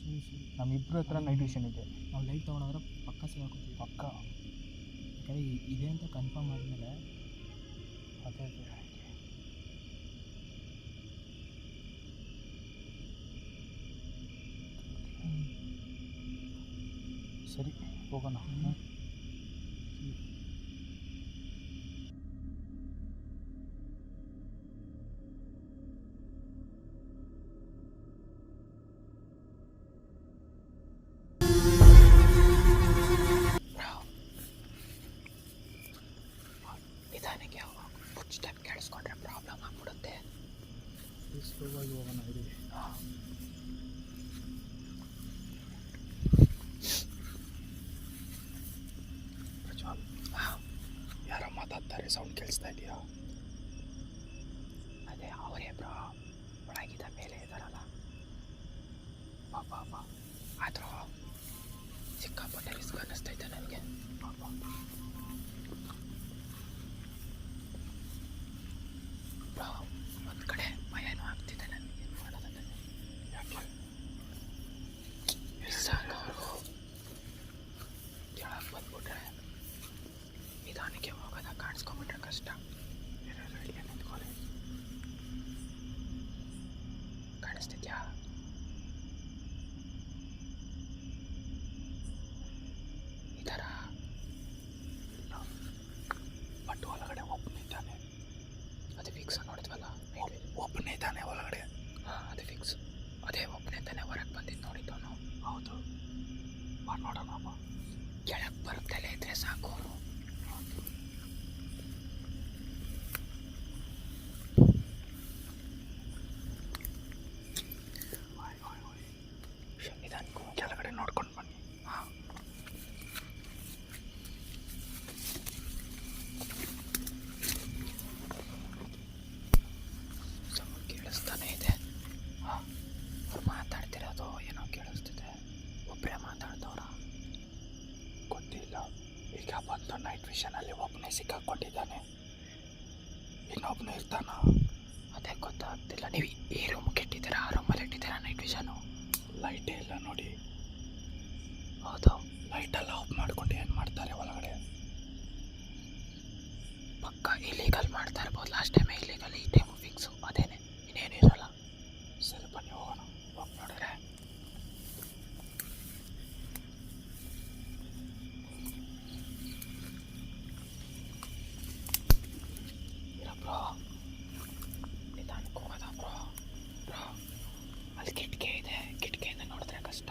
ಸರಿ ಸರಿ. ನಮ್ಮಿಬ್ಬರ ಹತ್ರ ನೈಟ್ ವಿಷನ್ ಇದೆ. ನಾವು ಲೈಟ್ ತೊಗೊಂಡೋದ್ರೆ ಪಕ್ಕ ಸಿಗಾಕೋತೀವಿ. ಪಕ್ಕ. ಯಾಕಂದರೆ ಇದೆ ಅಂತ ಕನ್ಫರ್ಮ್ ಆದಮೇಲೆ. ಅದೇ ಸರಿ, ಹೋಗೋಣ. ನಿಧಾನಕ್ಕೆ ಫುಡ್ ಸ್ಟೆಪ್ ಕೇಳಿಸ್ಕೊಂಡ್ರೆ ಪ್ರಾಬ್ಲಮ್ ಆಗ್ಬಿಡುತ್ತೆ. ಸ್ಲೋವಾಗಿ ಹೋಗೋಣ. ಇರಿ. ಪ್ರಜ್ವಲ್, ಯಾರೋ ಮಾತಾಡ್ತಾರೆ, ಸೌಂಡ್ ಕೇಳಿಸ್ತಾ ಇದೆಯಾ? ಅದೇ ಅವರೇ ಬ್ರೋ, ಒಳಗಿದ ಮೇಲೆ ಇದ್ದಾರಲ್ಲ. ಪಾಪ ಆದರೂ ಸಿಕ್ಕಾಪಟ್ಟೆ ರಿಸ್ಕ್ ಅನ್ನಿಸ್ತೈತೆ ನನಗೆ. ಬ್ರೋ, ಒಂದು ಕಡೆ ಭಯನೂ ಆಗ್ತಿದೆ ನನಗೆ. ಏನು ಮಾಡೋದಂತೆ? ಯಾಕೆ? ಅವರು ಕೆಳಗೆ ಬಂದ್ಬಿಟ್ರೆ, ನಿಧಾನಕ್ಕೆ ಹೋಗೋದ ಕಾಣಿಸ್ಕೊಂಬಿಟ್ರೆ ಕಷ್ಟ. ರೆಡಿಗೆ ನಿಂತ್ಕೊಳ್ಳಿ. ಕಾಣಿಸ್ತಿದ್ಯಾ? ಈ ಥರ. ಬಟ್ ಒಳಗಡೆ ಒಬ್ಬನೇ ಇದ್ದಾನೆ. ಅದು ಫಿಕ್ಸ್ ನೋಡಿದ್ವಲ್ಲ, ಒಬ್ಬನೇ ಇದ್ದಾನೆ ಒಳಗಡೆ. ಹಾಂ, ಅದು ಫಿಕ್ಸ್. ಅದೇ ಒಬ್ಬನೇ ತಾನೇ ಹೊರಗೆ ಬಂದಿದ್ದು ನೋಡಿದ್ದವನು. ಹೌದು, ಬಾ ನೋಡೋಣ. ಕೆಳಗೆ ಬರುತ್ತಲೇ ಇದ್ರೆ ಸಾಕು. ನಿಧಾನಕ್ಕೂ ಕೆಳಗಡೆ ನೋಡ್ಕೊಂಡು ಬನ್ನಿ. ಹಾಂ. ಸೌಂಡ್ ಕೇಳಿಸ್ತಾನೆ ಇದೆ. ಹಾಂ, ಅವ್ರು ಮಾತಾಡ್ತಿರೋದು ಏನೋ ಕೇಳಿಸ್ತಿದೆ. ಒಬ್ಬರೇ ಮಾತಾಡ್ತವ್ರ? ಗೊತ್ತಿಲ್ಲ. ಈಗ ಬಂದು ನೈಟ್ ವಿಷನಲ್ಲಿ ಒಬ್ಬನೇ ಸಿಕ್ಕಾಕೊಂಡಿದ್ದಾನೆ. ಇನ್ನೊಬ್ಬನೇ ಇರ್ತಾನ? ಅದೇ ಗೊತ್ತಾಗ್ತಿಲ್ಲ. ನೀವು ಈ ರೂಮ್ಗೆ ಇಟ್ಟಿದ್ದೀರಾ, ಆ ರೂಮಲ್ಲಿ ಇಟ್ಟಿದ್ದೀರಾ ನೈಟ್ ವಿಷನು? ಲೈಟೇ ಇಲ್ಲ ನೋಡಿ. ಹೌದು. ಲೈಟೆಲ್ಲ ಆಫ್ ಮಾಡ್ಕೊಂಡು ಏನು ಮಾಡ್ತಾರೆ ಒಳಗಡೆ? ಪಕ್ಕ ಇಲೀಗಲ್ ಮಾಡ್ತಾ ಇರ್ಬೋದು. ಲಾಸ್ಟ್ ಟೈಮ್ ಇಲೀಗಲ್, ಈ ಟೈಮು ಫಿಕ್ಸು. ಅದೇನೆ, ಇನ್ನೇನು ಇರೋಲ್ಲ. ಸರಿ ಬನ್ನಿ ಹೋಗೋಣ. ಹೋಗಿ ನೋಡಿದ್ರೆ ಬ್ರೋ, ನಿಧಾನಕ್ಕೆ ಹೋಗೋದ ಬ್ರೋ. ಅಲ್ಲಿ ಕಿಟಕಿ ಇದೆ, ಕಿಟಕಿಯಿಂದ ನೋಡಿದ್ರೆ ಕಷ್ಟ.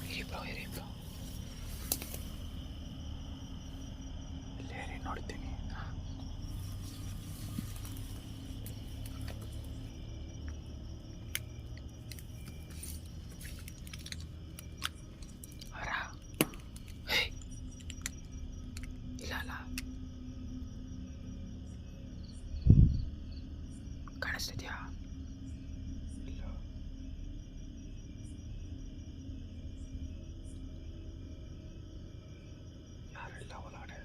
ಇರಿ ಬ್ರೋ ಇಲ್ಲೇ ನೋಡ್ತೀನಿ. ಇಲ್ಲ ಕಾಣಿಸ್ತಿದ್ಯಾ? ಇಲ್ಲ. ಯಾರಿಲ್ಲ ಒಳಗಡೆ.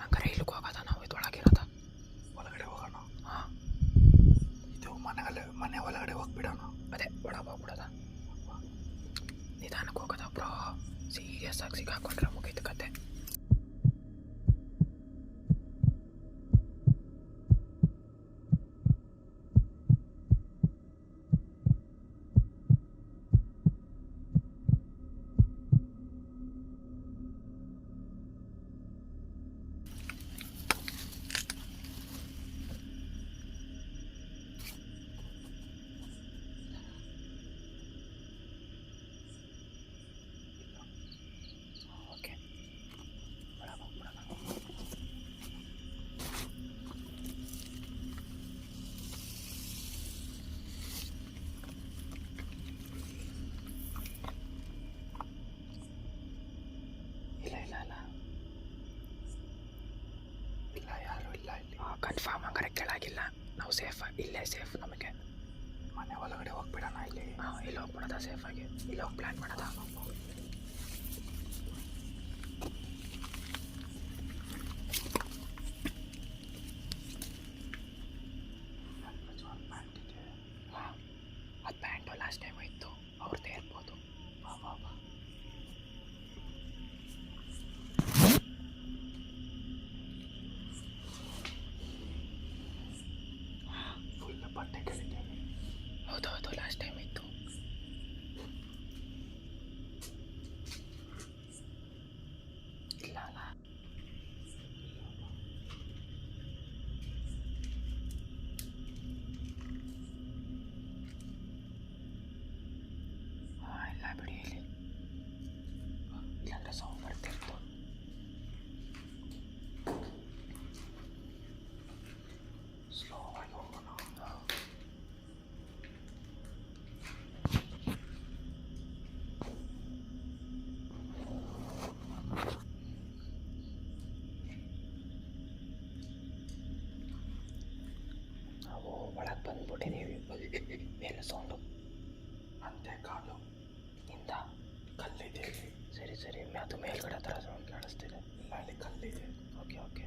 ಹಂಗಾರೆ ಇಲ್ಲಿಗೆ ಹೋಗೋದ ನಾವು? ಇದೊಳಗಿರೋದ? ಒಳಗಡೆ ಹೋಗೋಣ. ಹಾಂ, ಇದು ಮನೆ ಒಳಗಡೆ ಹೋಗ್ಬಿಡೋಣ. ಅದೇ ಒಳಗೆ ಹೋಗ್ಬಿಡೋದ? ನಿಧಾನಕ್ಕೆ ಹೋಗೋದ ಬ್ರೋ. ಸೀರಿಯಸ್ ಆಗಿ ಸಿಗಾಕೊಂಡ್ರೆ ಮುಗೀತು ಕತೆ. ಓಕೆ, ಒಳಗೆ ಹೋಗ್ಬಿಡೋಣ. ಇಲ್ಲ ಯಾರು ಇಲ್ಲ ಇಲ್ಲಿ. ಕನ್ಫರ್ಮ್ ಹಂಗಾರೆ ಕೆಳಗಿಲ್ಲ. ನಾವು ಸೇಫ್, ಇಲ್ಲೇ ಸೇಫ್ ನಮಗೆ. ಮನೆ ಒಳಗಡೆ ಹೋಗ್ಬಿಡೋಣ ಇಲ್ಲಿ. ಹಾಂ, ಇಲ್ಲಿ ಹೋಗ್ಬಿಡೋದ ಸೇಫಾಗಿ. ಇಲ್ಲಿ ಹೋಗಿ ಪ್ಲ್ಯಾನ್ ಮಾಡೋದ. ಹಾಂ, ಅದು ಪ್ಯಾಂಟು ಲಾಸ್ಟ್ ಟೈಮ್ ಇತ್ತು, ಅವ್ರದ್ದೇ ಇರ್ಬೋದು. ಫುಲ್ ಬಟ್ಟೆ ಕೇಳಿದ್ದೇವೆ. ಹೌದು, ಲಾಸ್ಟ್ ಟೈಮ್ ಇತ್ತು. ಇಲ್ಲ ಅಲ್ಲ? ಹಾಂ, ಇಲ್ಲ ಬಿಡಿ. ಇಲ್ಲಿ ಇಲ್ಲಾಂದ್ರೆ ಸೌಂಡ್ ಬರ್ತಿರ್ತು. ಸ್ಲೋ ಆಗಿ ಹೋಗೋಣ. ನಾವು ಒಳಗೆ ಬಂದ್ಬಿಟ್ಟಿದ್ದೀವಿ. ಏನು ಸೌಂಡು? ಅಂತೆ ಕಾಲು ಇಂದ ಕಲ್ಲಿದೆ. ಸರಿ, ಅದು ಮೇಲ್ಗಡೆ ಹತ್ರ ಸೌಂಡ್ ಕೇಳಿಸ್ತಿದೆ. ಇಲ್ಲ, ಅಲ್ಲಿ ಕಲ್ಲಿದೆ. ಓಕೆ.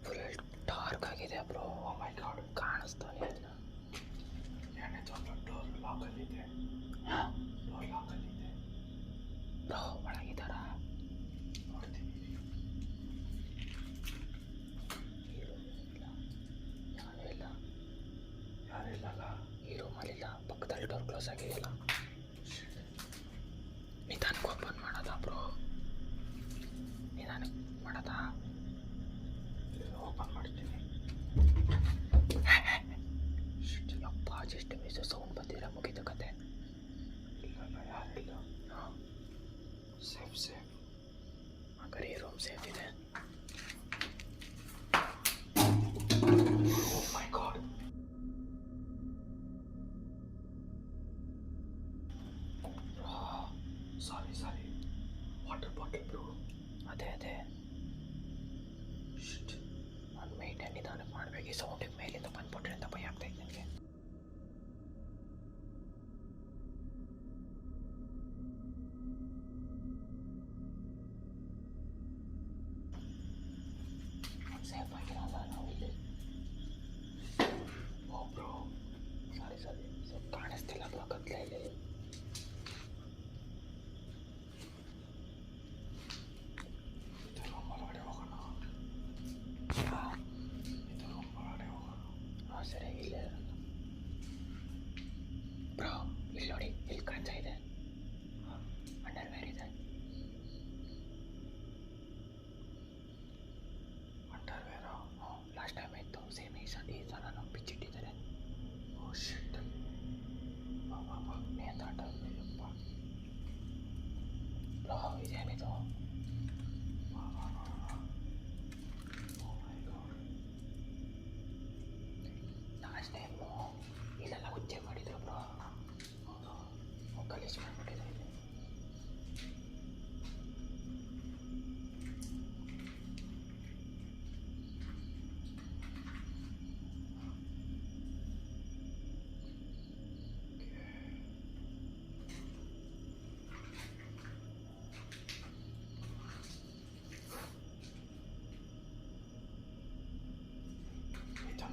ಫುಲ್ ಡಾರ್ಕ್ ಆಗಿದೆ ಬ್ರೋ. ಓ ಮೈ ಗಾಡ್, ಕಾಣಿಸ್ತಾನೆ ಇಲ್ಲ. ಡೋರ್ ಲಾಕಲ್ಲಿದೆ. ಡೋರ್ ಲಾಕಲ್ಲಿದೆ ಬ್ರೋ. ಒಳಗಿದ್ದಾರಾ? ನೋಡ್ತೀನಿ. ಯಾರಿಲ್ಲಲ್ಲ. ಈ ರೂಮಲ್ಲಿಲ್ಲ. ಪಕ್ಕದಲ್ಲಿ ಡೋರ್ ಕ್ಲೋಸ್ ಆಗಿದೆಯಲ್ಲ. ನಿಧಾನಕ್ಕೆ ಓಪನ್ ಮಾಡೋದಾ ಬ್ರೋ? ನಿಧಾನಕ್ಕೆ ಮಾಡೋದಾ? ಓಪನ್ ಮಾಡ್ತೀನಿ. ಅಪ್ಪ, ಜಸ್ಟ್ ಮಿಸ್ ಸೌಂಡ್ ಬಂದಿರ ಮುಗಿದ ಕತೆ. ಇಲ್ಲ, ಯಾರಿಲ್ಲ. ಹಾಂ, ಸೇಫ್. ಹಂಗಾರೆ ಈ ರೂಮ್ ಸೇಫ್ ಇದೆ. ಓ my god. Sorry, water bottle bro. ಅದೇ ನಾನು ಮೇಂಟೈನ್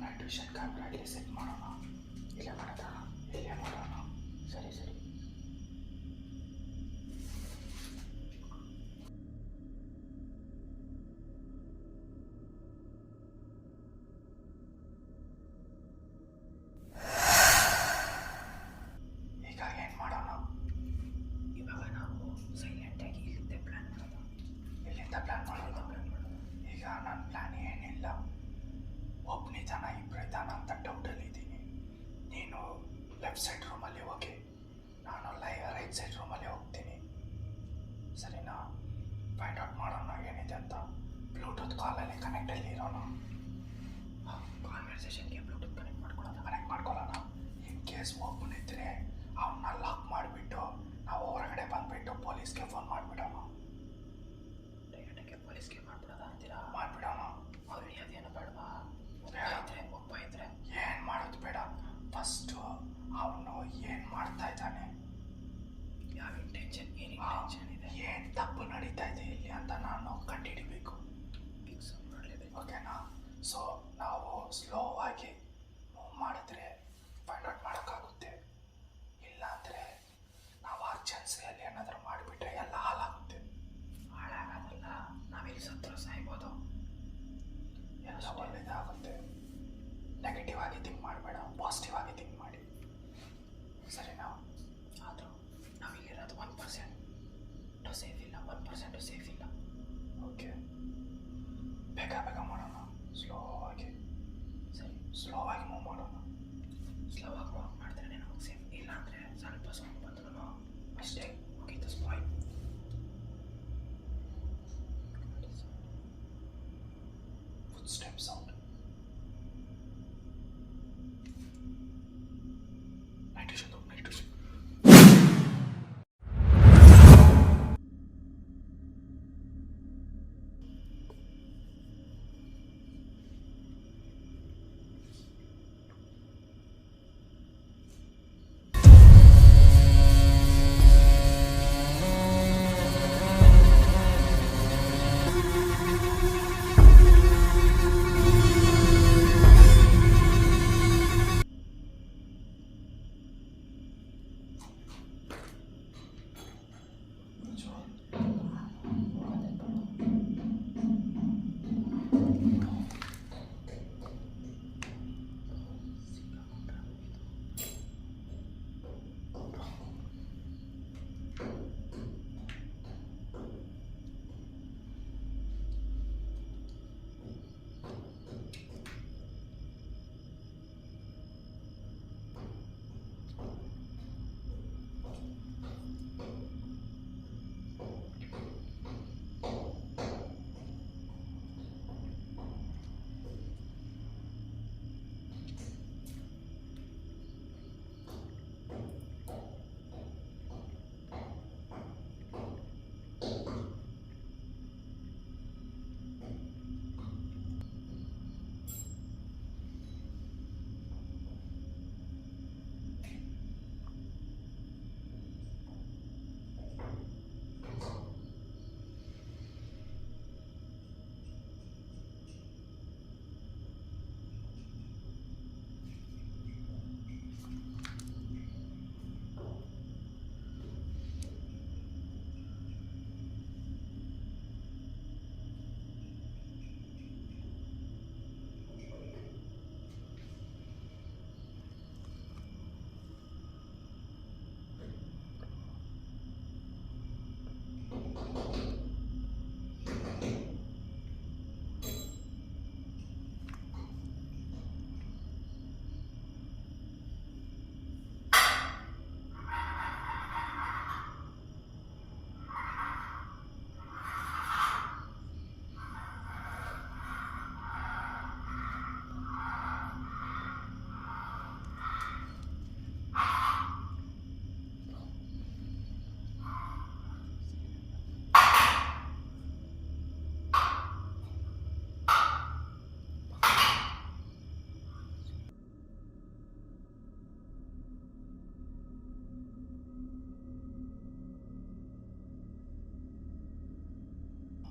ನೈಟ್ ವಿಷನ್ ಕ್ಯಾಮ್ರಾ ಇಲ್ಲಿ ಸೆಟ್ ಮಾಡೋಣ. ಇಲ್ಲೇ ಮಾಡೋಣ, ಇಲ್ಲೇ ಮಾಡೋಣ. ಸರಿ ಸರಿ. ಈಗ ಏನು ಮಾಡೋಣ? ಇವಾಗ ನಾವು ಸೈಲೆಂಟಾಗಿ ಇಲ್ಲಿಂದ ಪ್ಲ್ಯಾನ್ ಮಾಡೋದು. ಇಲ್ಲಿಂದ ಪ್ಲ್ಯಾನ್ ಮಾಡೋದು. ಈಗ ನನ್ನ ಪ್ಲ್ಯಾನ್ ಏನಿಲ್ಲ. ಒಬ್ಬನಿದ್ದಾನ ಇಬ್ಬರಿದ್ದಾನ ಅಂತ ಡೌಟಲ್ಲಿದ್ದೀನಿ. ನೀನು ಲೆಫ್ಟ್ ಸೈಡ್ ರೂಮಲ್ಲಿ ಹೋಗಿ, ನಾನು ರೈಟ್ ಸೈಡ್ ರೂಮಲ್ಲಿ ಹೋಗ್ತೀನಿ. ಸರಿನಾ? ಫೈಂಡ್ ಔಟ್ ಮಾಡೋಣ ಏನಿದೆ ಅಂತ. ಬ್ಲೂಟೂತ್ ಕಾಲಲ್ಲಿ ಕನೆಕ್ಟಲ್ಲಿ ಇರೋಣ. ಕಾನ್ವರ್ಸೇಷನ್ಗೆ ಬ್ಲೂಟೂತ್ ಕನೆಕ್ಟ್ ಮಾಡ್ಕೊಳ್ಳೋಣ. ಇನ್ ಕೇಸ್ ಒಬ್ಬನಿದ್ರೆ ಅವನ್ನ ಲಾಕ್ ಮಾಡಿಬಿಟ್ಟು ನಾವು ಹೊರಗಡೆ ಬಂದುಬಿಟ್ಟು ಪೊಲೀಸ್ಗೆ ಫೋನ್ ಮಾಡಿಬಿಡೋಣ. ಡೈರೆಕ್ಟಾಗಿ ಪೊಲೀಸ್ಗೆ ಮಾಡಿಬಿಡೋಣ ಅಂತೀರಾ? ಮಾಡಿಬಿಡೋಣ. ಅವ್ರಿಗೆ ಅದೇನು ಬೇಡವಾ? ಒಬ್ಬ ಇದ್ರೆ ಏನು ಮಾಡೋದು ಬೇಡ. ಫಸ್ಟು ಅವನು ಏನು ಮಾಡ್ತಾ ಇದ್ದಾನೆ, ಯಾವ ಇಂಟೆನ್ಷನ್, ಏನು ಇಂಟೆನ್ಷನ್ ಇದೆ, ಏನು ತಪ್ಪು ನಡೀತಾ ಇದೆ ಇಲ್ಲಿ ಅಂತ ನಾನು ಕಂಡುಹಿಡಿಬೇಕು. ಫಿಕ್ಸ್ ಮಾಡಲೇಬೇಕು. ಓಕೆನಾ? ಸೊ ನಾವು ಸ್ಲೋ ಆಗಿ ಮೂವ್ ಮಾಡಿದ್ರೆ ಫೈಂಡ್ ಔಟ್ ಮಾಡೋಕ್ಕಾಗುತ್ತೆ. ಇಲ್ಲಾಂದರೆ ನಾವು ಅರ್ಜೆನ್ಸಿಯಲ್ಲಿ ಏನಾದರೂ ಮಾಡಿಬಿಟ್ರೆ ಎಲ್ಲ ಹಾಳಾಗುತ್ತೆ. ಹಾಳಾಗೋದಲ್ಲ, ನಾವಿಲ್ಲಿ ಸತ್ರ ಸಾಯ್ಬೋದು. ಎಲ್ಲ ಒಳ್ಳೆಯದಾಗುತ್ತೆ. ನೆಗೆಟಿವ್ ಆಗಿ ಥಿಂಕ್ ಮಾಡಬೇಡ, ಪಾಸಿಟಿವ್ ಆಗಿ ಥಿಂಕ್ ಮಾಡಿ. ಸರಿನಾ? ಆದರೂ ನಾವಿಲ್ಲಿರೋದು 1% ಸೇಫ್ ಇಲ್ಲ. 1% ಸೇಫ್ ಇಲ್ಲ. ಓಕೆ, ಬೇಗ ಬೇಗ ಮಾಡೋಣ. ಸ್ಲೋ ಆಗಿ. ಸರಿ, ಸ್ಲೋ ಆಗಿ ಮೂವ್ ಮಾಡೋಣ. ಸ್ಲೋ ಆಗಿ ಮೂವ್ ಮಾಡಿದ್ರೆ ನಮಗೆ ಸೇಫ್. ಇಲ್ಲ ಅಂದರೆ ಸ್ವಲ್ಪ ಸೌಂಡ್ ಬಂದ್ರೂ ಅಷ್ಟೇ, ಮುಗೀತು, spoil. Foot step sound. Night vision.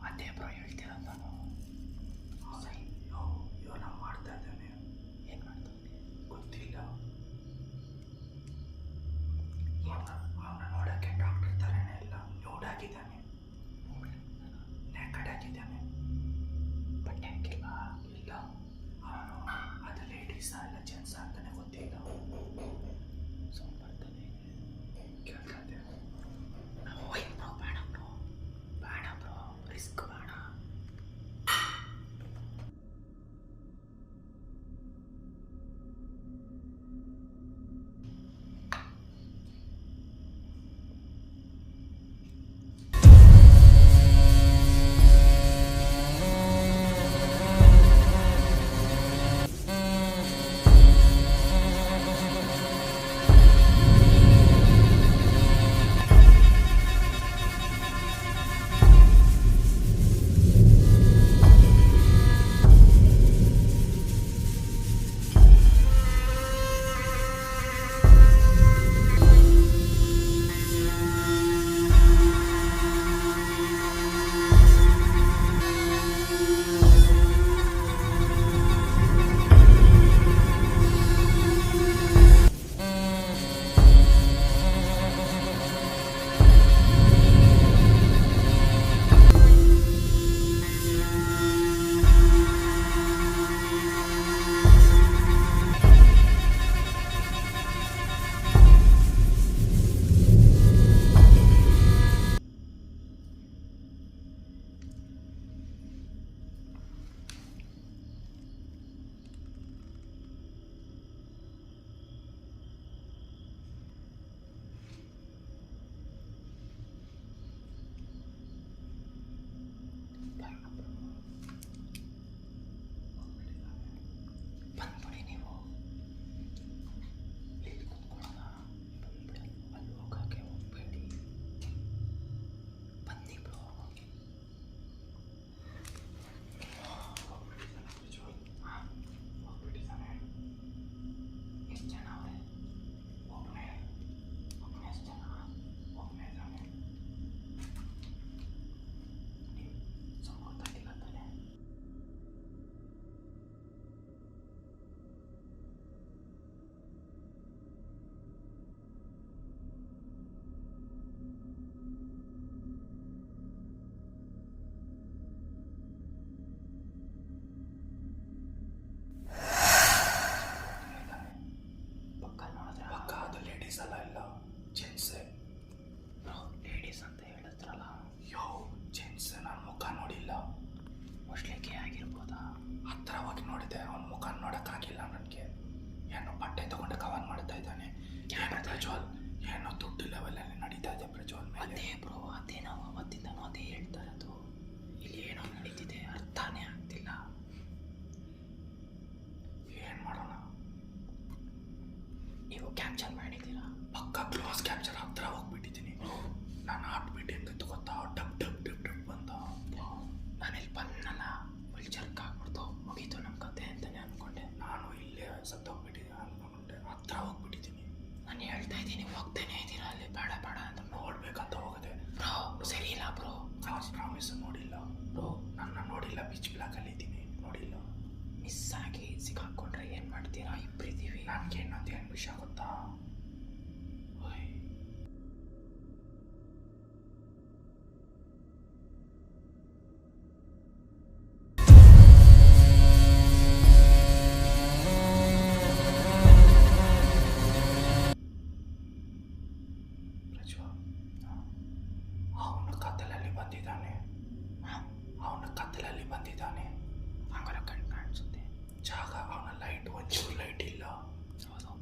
ಅದೇ ಬ್ರೋ ಹೇಳ್ತಿರೋದು ನಾನು. ಇವನ ಮಾಡ್ತಾ ಇದ್ದಾನೆ. ಲೇಡೀಸ್ ಅಲ್ಲ ಎಲ್ಲ ಜೆಂಟ್ಸೇ. ಲೇಡೀಸ್ ಅಂತ ಹೇಳಿದ್ರಲ್ಲ. ಯೋ ಜೆಂಟ್ಸ್, ನಾನು ಮುಖ ನೋಡಿಲ್ಲ. ಮೋಸ್ಟ್ಲಿ ಆಗಿರ್ಬೋದಾ? ಹತ್ರ ಹೋಗಿ ನೋಡಿದೆ, ಅವನ ಮುಖ ನೋಡೋಕ್ಕಾಗಿಲ್ಲ ನನಗೆ. ಏನೋ ಬಟ್ಟೆ ತಗೊಂಡು ಕವರ್ ಮಾಡ್ತಾ ಇದ್ದಾನೆ. ಏನೋ ಪ್ರಜ್ವಲ್, ಏನೋ ದುಡ್ಡು ಲೆವೆಲಲ್ಲಿ ನಡೀತಾ ಇದೆ ಪ್ರಜ್ವಲ್ ಮೇಲೆ. ಅದೇ ಬ್ರೋ, ಅದೇ ನಾವು ಅವತ್ತಿಂದನೂ ಅದೇ ಹೇಳ್ತಾ ಇರೋದು. ಇಲ್ಲಿ ಏನೋ ನಡೀತಿದೆ, ಅರ್ಥನೇ ಆಗ್ತಿಲ್ಲ. ಏನು ಮಾಡೋಣ? ನೀವು ಕ್ಯಾಪ್ಚರ್ ಮಾಡಿದ್ದೀರಾ? ಪಕ್ಕ ಕ್ಲೋಸ್ ಕ್ಯಾಪ್ಚರ್ ಹತ್ರ ಹೋಗ್ಬಿಟ್ಟಿದ್ದೀನಿ. ನಾನು ಹಾರ್ಟ್ ಬೀಟ್ ಹೆಂಗಿತ್ತು ಗೊತ್ತಾ? ಡಬ್ ಡಬ್ ಡಬ್ ಡಬ್ ಬಂದ. ನಾನಿಲ್ಲಿ ಬಂದನಲ್ಲ, ಫುಲ್ ಜರ್ಕ್ ಆಗ್ಬಿಡ್ತು. ಮುಗೀತು ನಮ್ಮ ಕತೆ ಅಂತಲೇ ಅಂದ್ಕೊಂಡೆ. ನಾನು ಇಲ್ಲೇ ಸತ್ತೋಗ್ಬಿಟ್ಟಿದ್ದೀನಿ ಅಂದ್ಕೊಂಡೆ. ಹತ್ರ ಹೋಗ್ಬಿಟ್ಟಿದ್ದೀನಿ. ನಾನು ಹೇಳ್ತಾ ಇದ್ದೀನಿ, ಹೋಗ್ತಾನೆ ಇದ್ದೀರಾ ಅಲ್ಲಿ. ಬೇಡ ಬೇಡ ಅಂತ ನೋಡ್ಬೇಕಂತ ಹೋಗಿದೆ. ಬ್ರೋ ಸರಿ ಇಲ್ಲ ಬ್ರೋ, ಪ್ರಾಮಿಸ್ ನೋಡಿಲ್ಲ ಬ್ರೋ. ನನ್ನ ನೋಡಿಲ್ಲ, ಬಿಚ್ ಬ್ಲಾಕಲ್ಲಿ ಇದ್ದೀನಿ, ನೋಡಿಲ್ಲ. ಮಿಸ್ ಆಗಿ ಸಿಕ್ಕಾಕೊಂಡ್ರೆ ಏನು ಮಾಡ್ತೀರಾ? ಇಬ್ಬರಿದ್ದೀವಿ. ನನಗೆ ಇನ್ನೊಂದು ಏನು ವಿಷಯ ಗೊತ್ತಾ? ಅವನ ಕತ್ತಲಲ್ಲಿ ಬಂದಿದ್ದಾನೆ. ಅವನ ಕತ್ತಲಲ್ಲಿ ಬಂದಿದ್ದಾನೆ. ಹಂಗಾರೆ ಕಣ್ಣು ಕಾಣಿಸುತ್ತೆ ಜಾಗ. ಅವನ ಲೈಟ್, ಒಂಚೂರು ಲೈಟ್ ಇಲ್ಲ. ಹೌದು,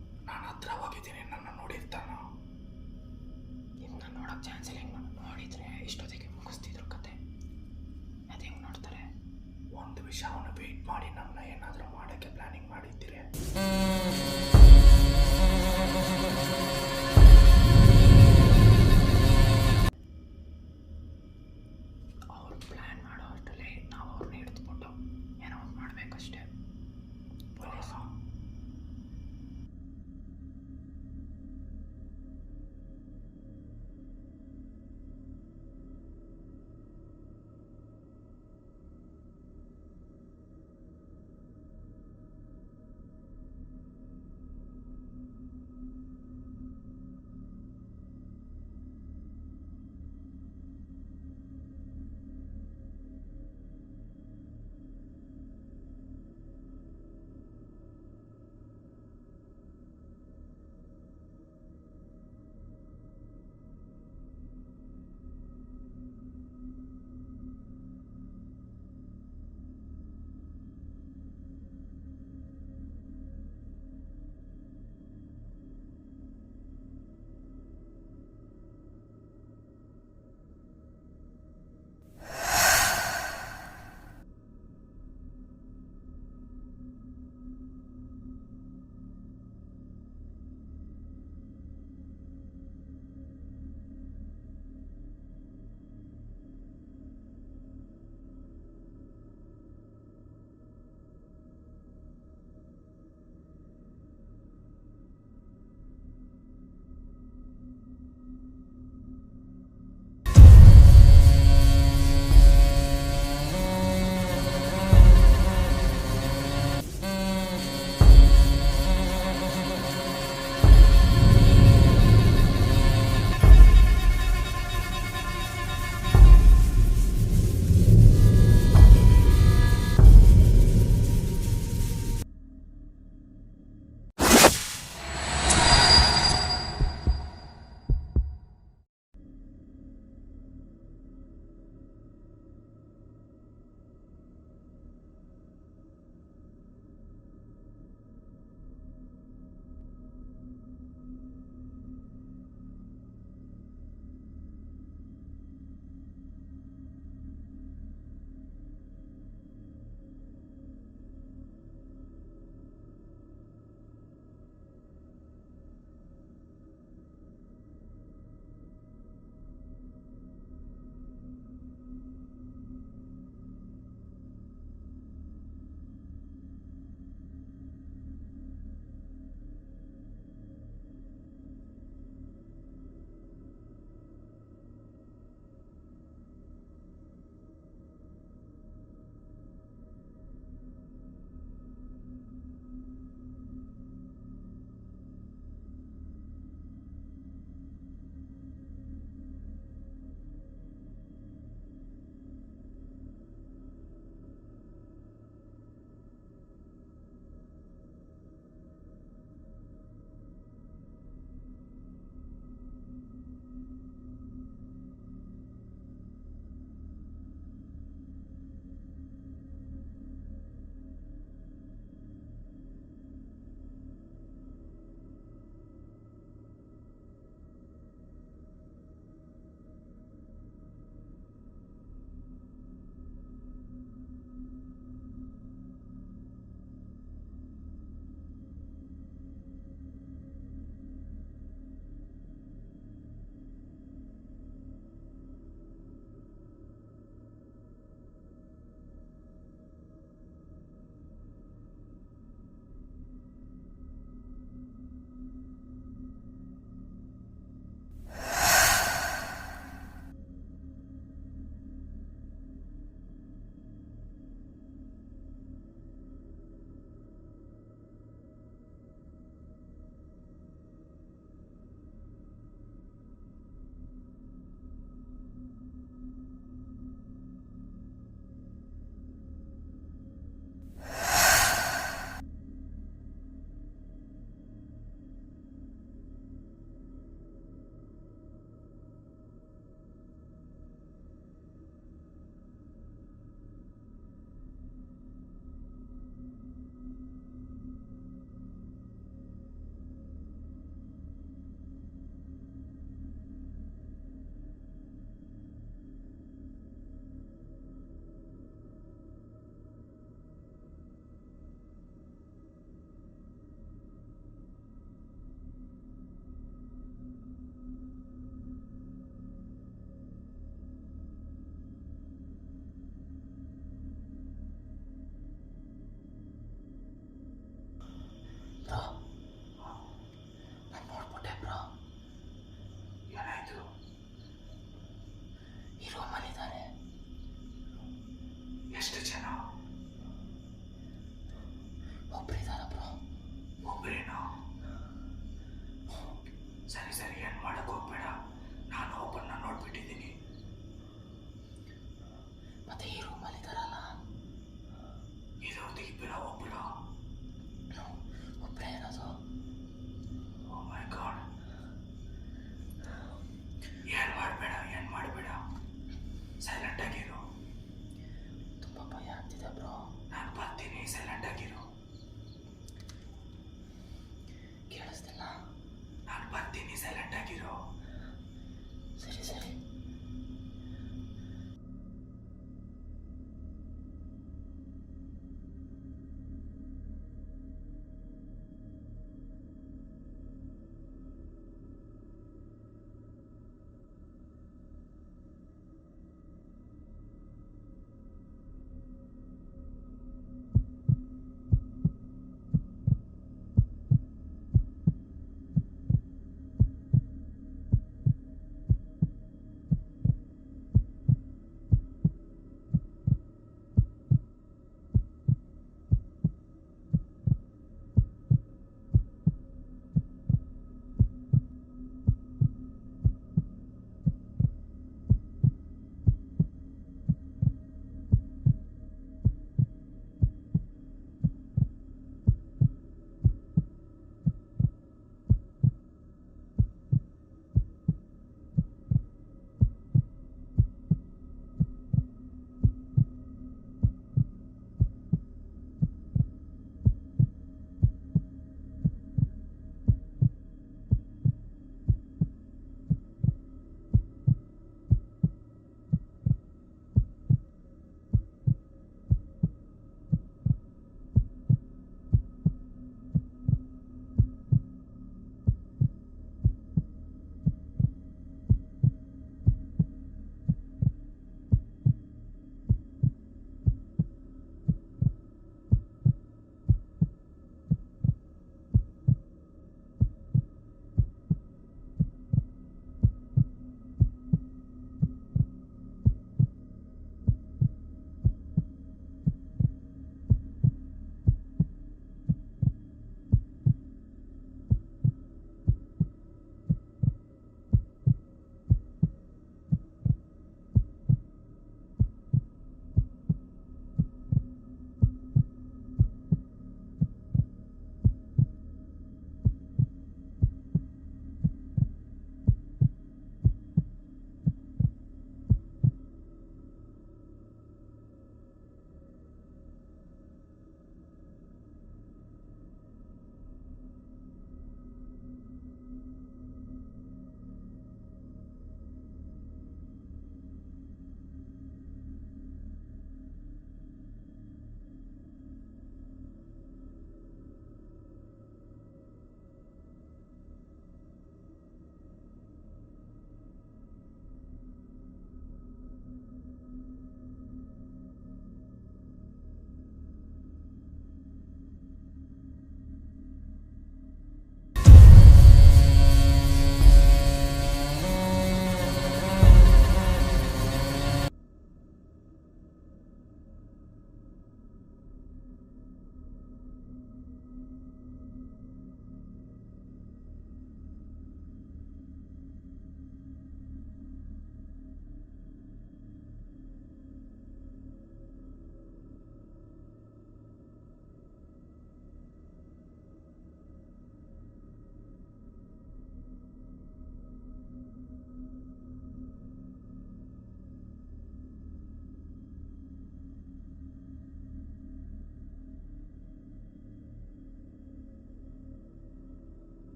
ಸರಿ ಸರಿ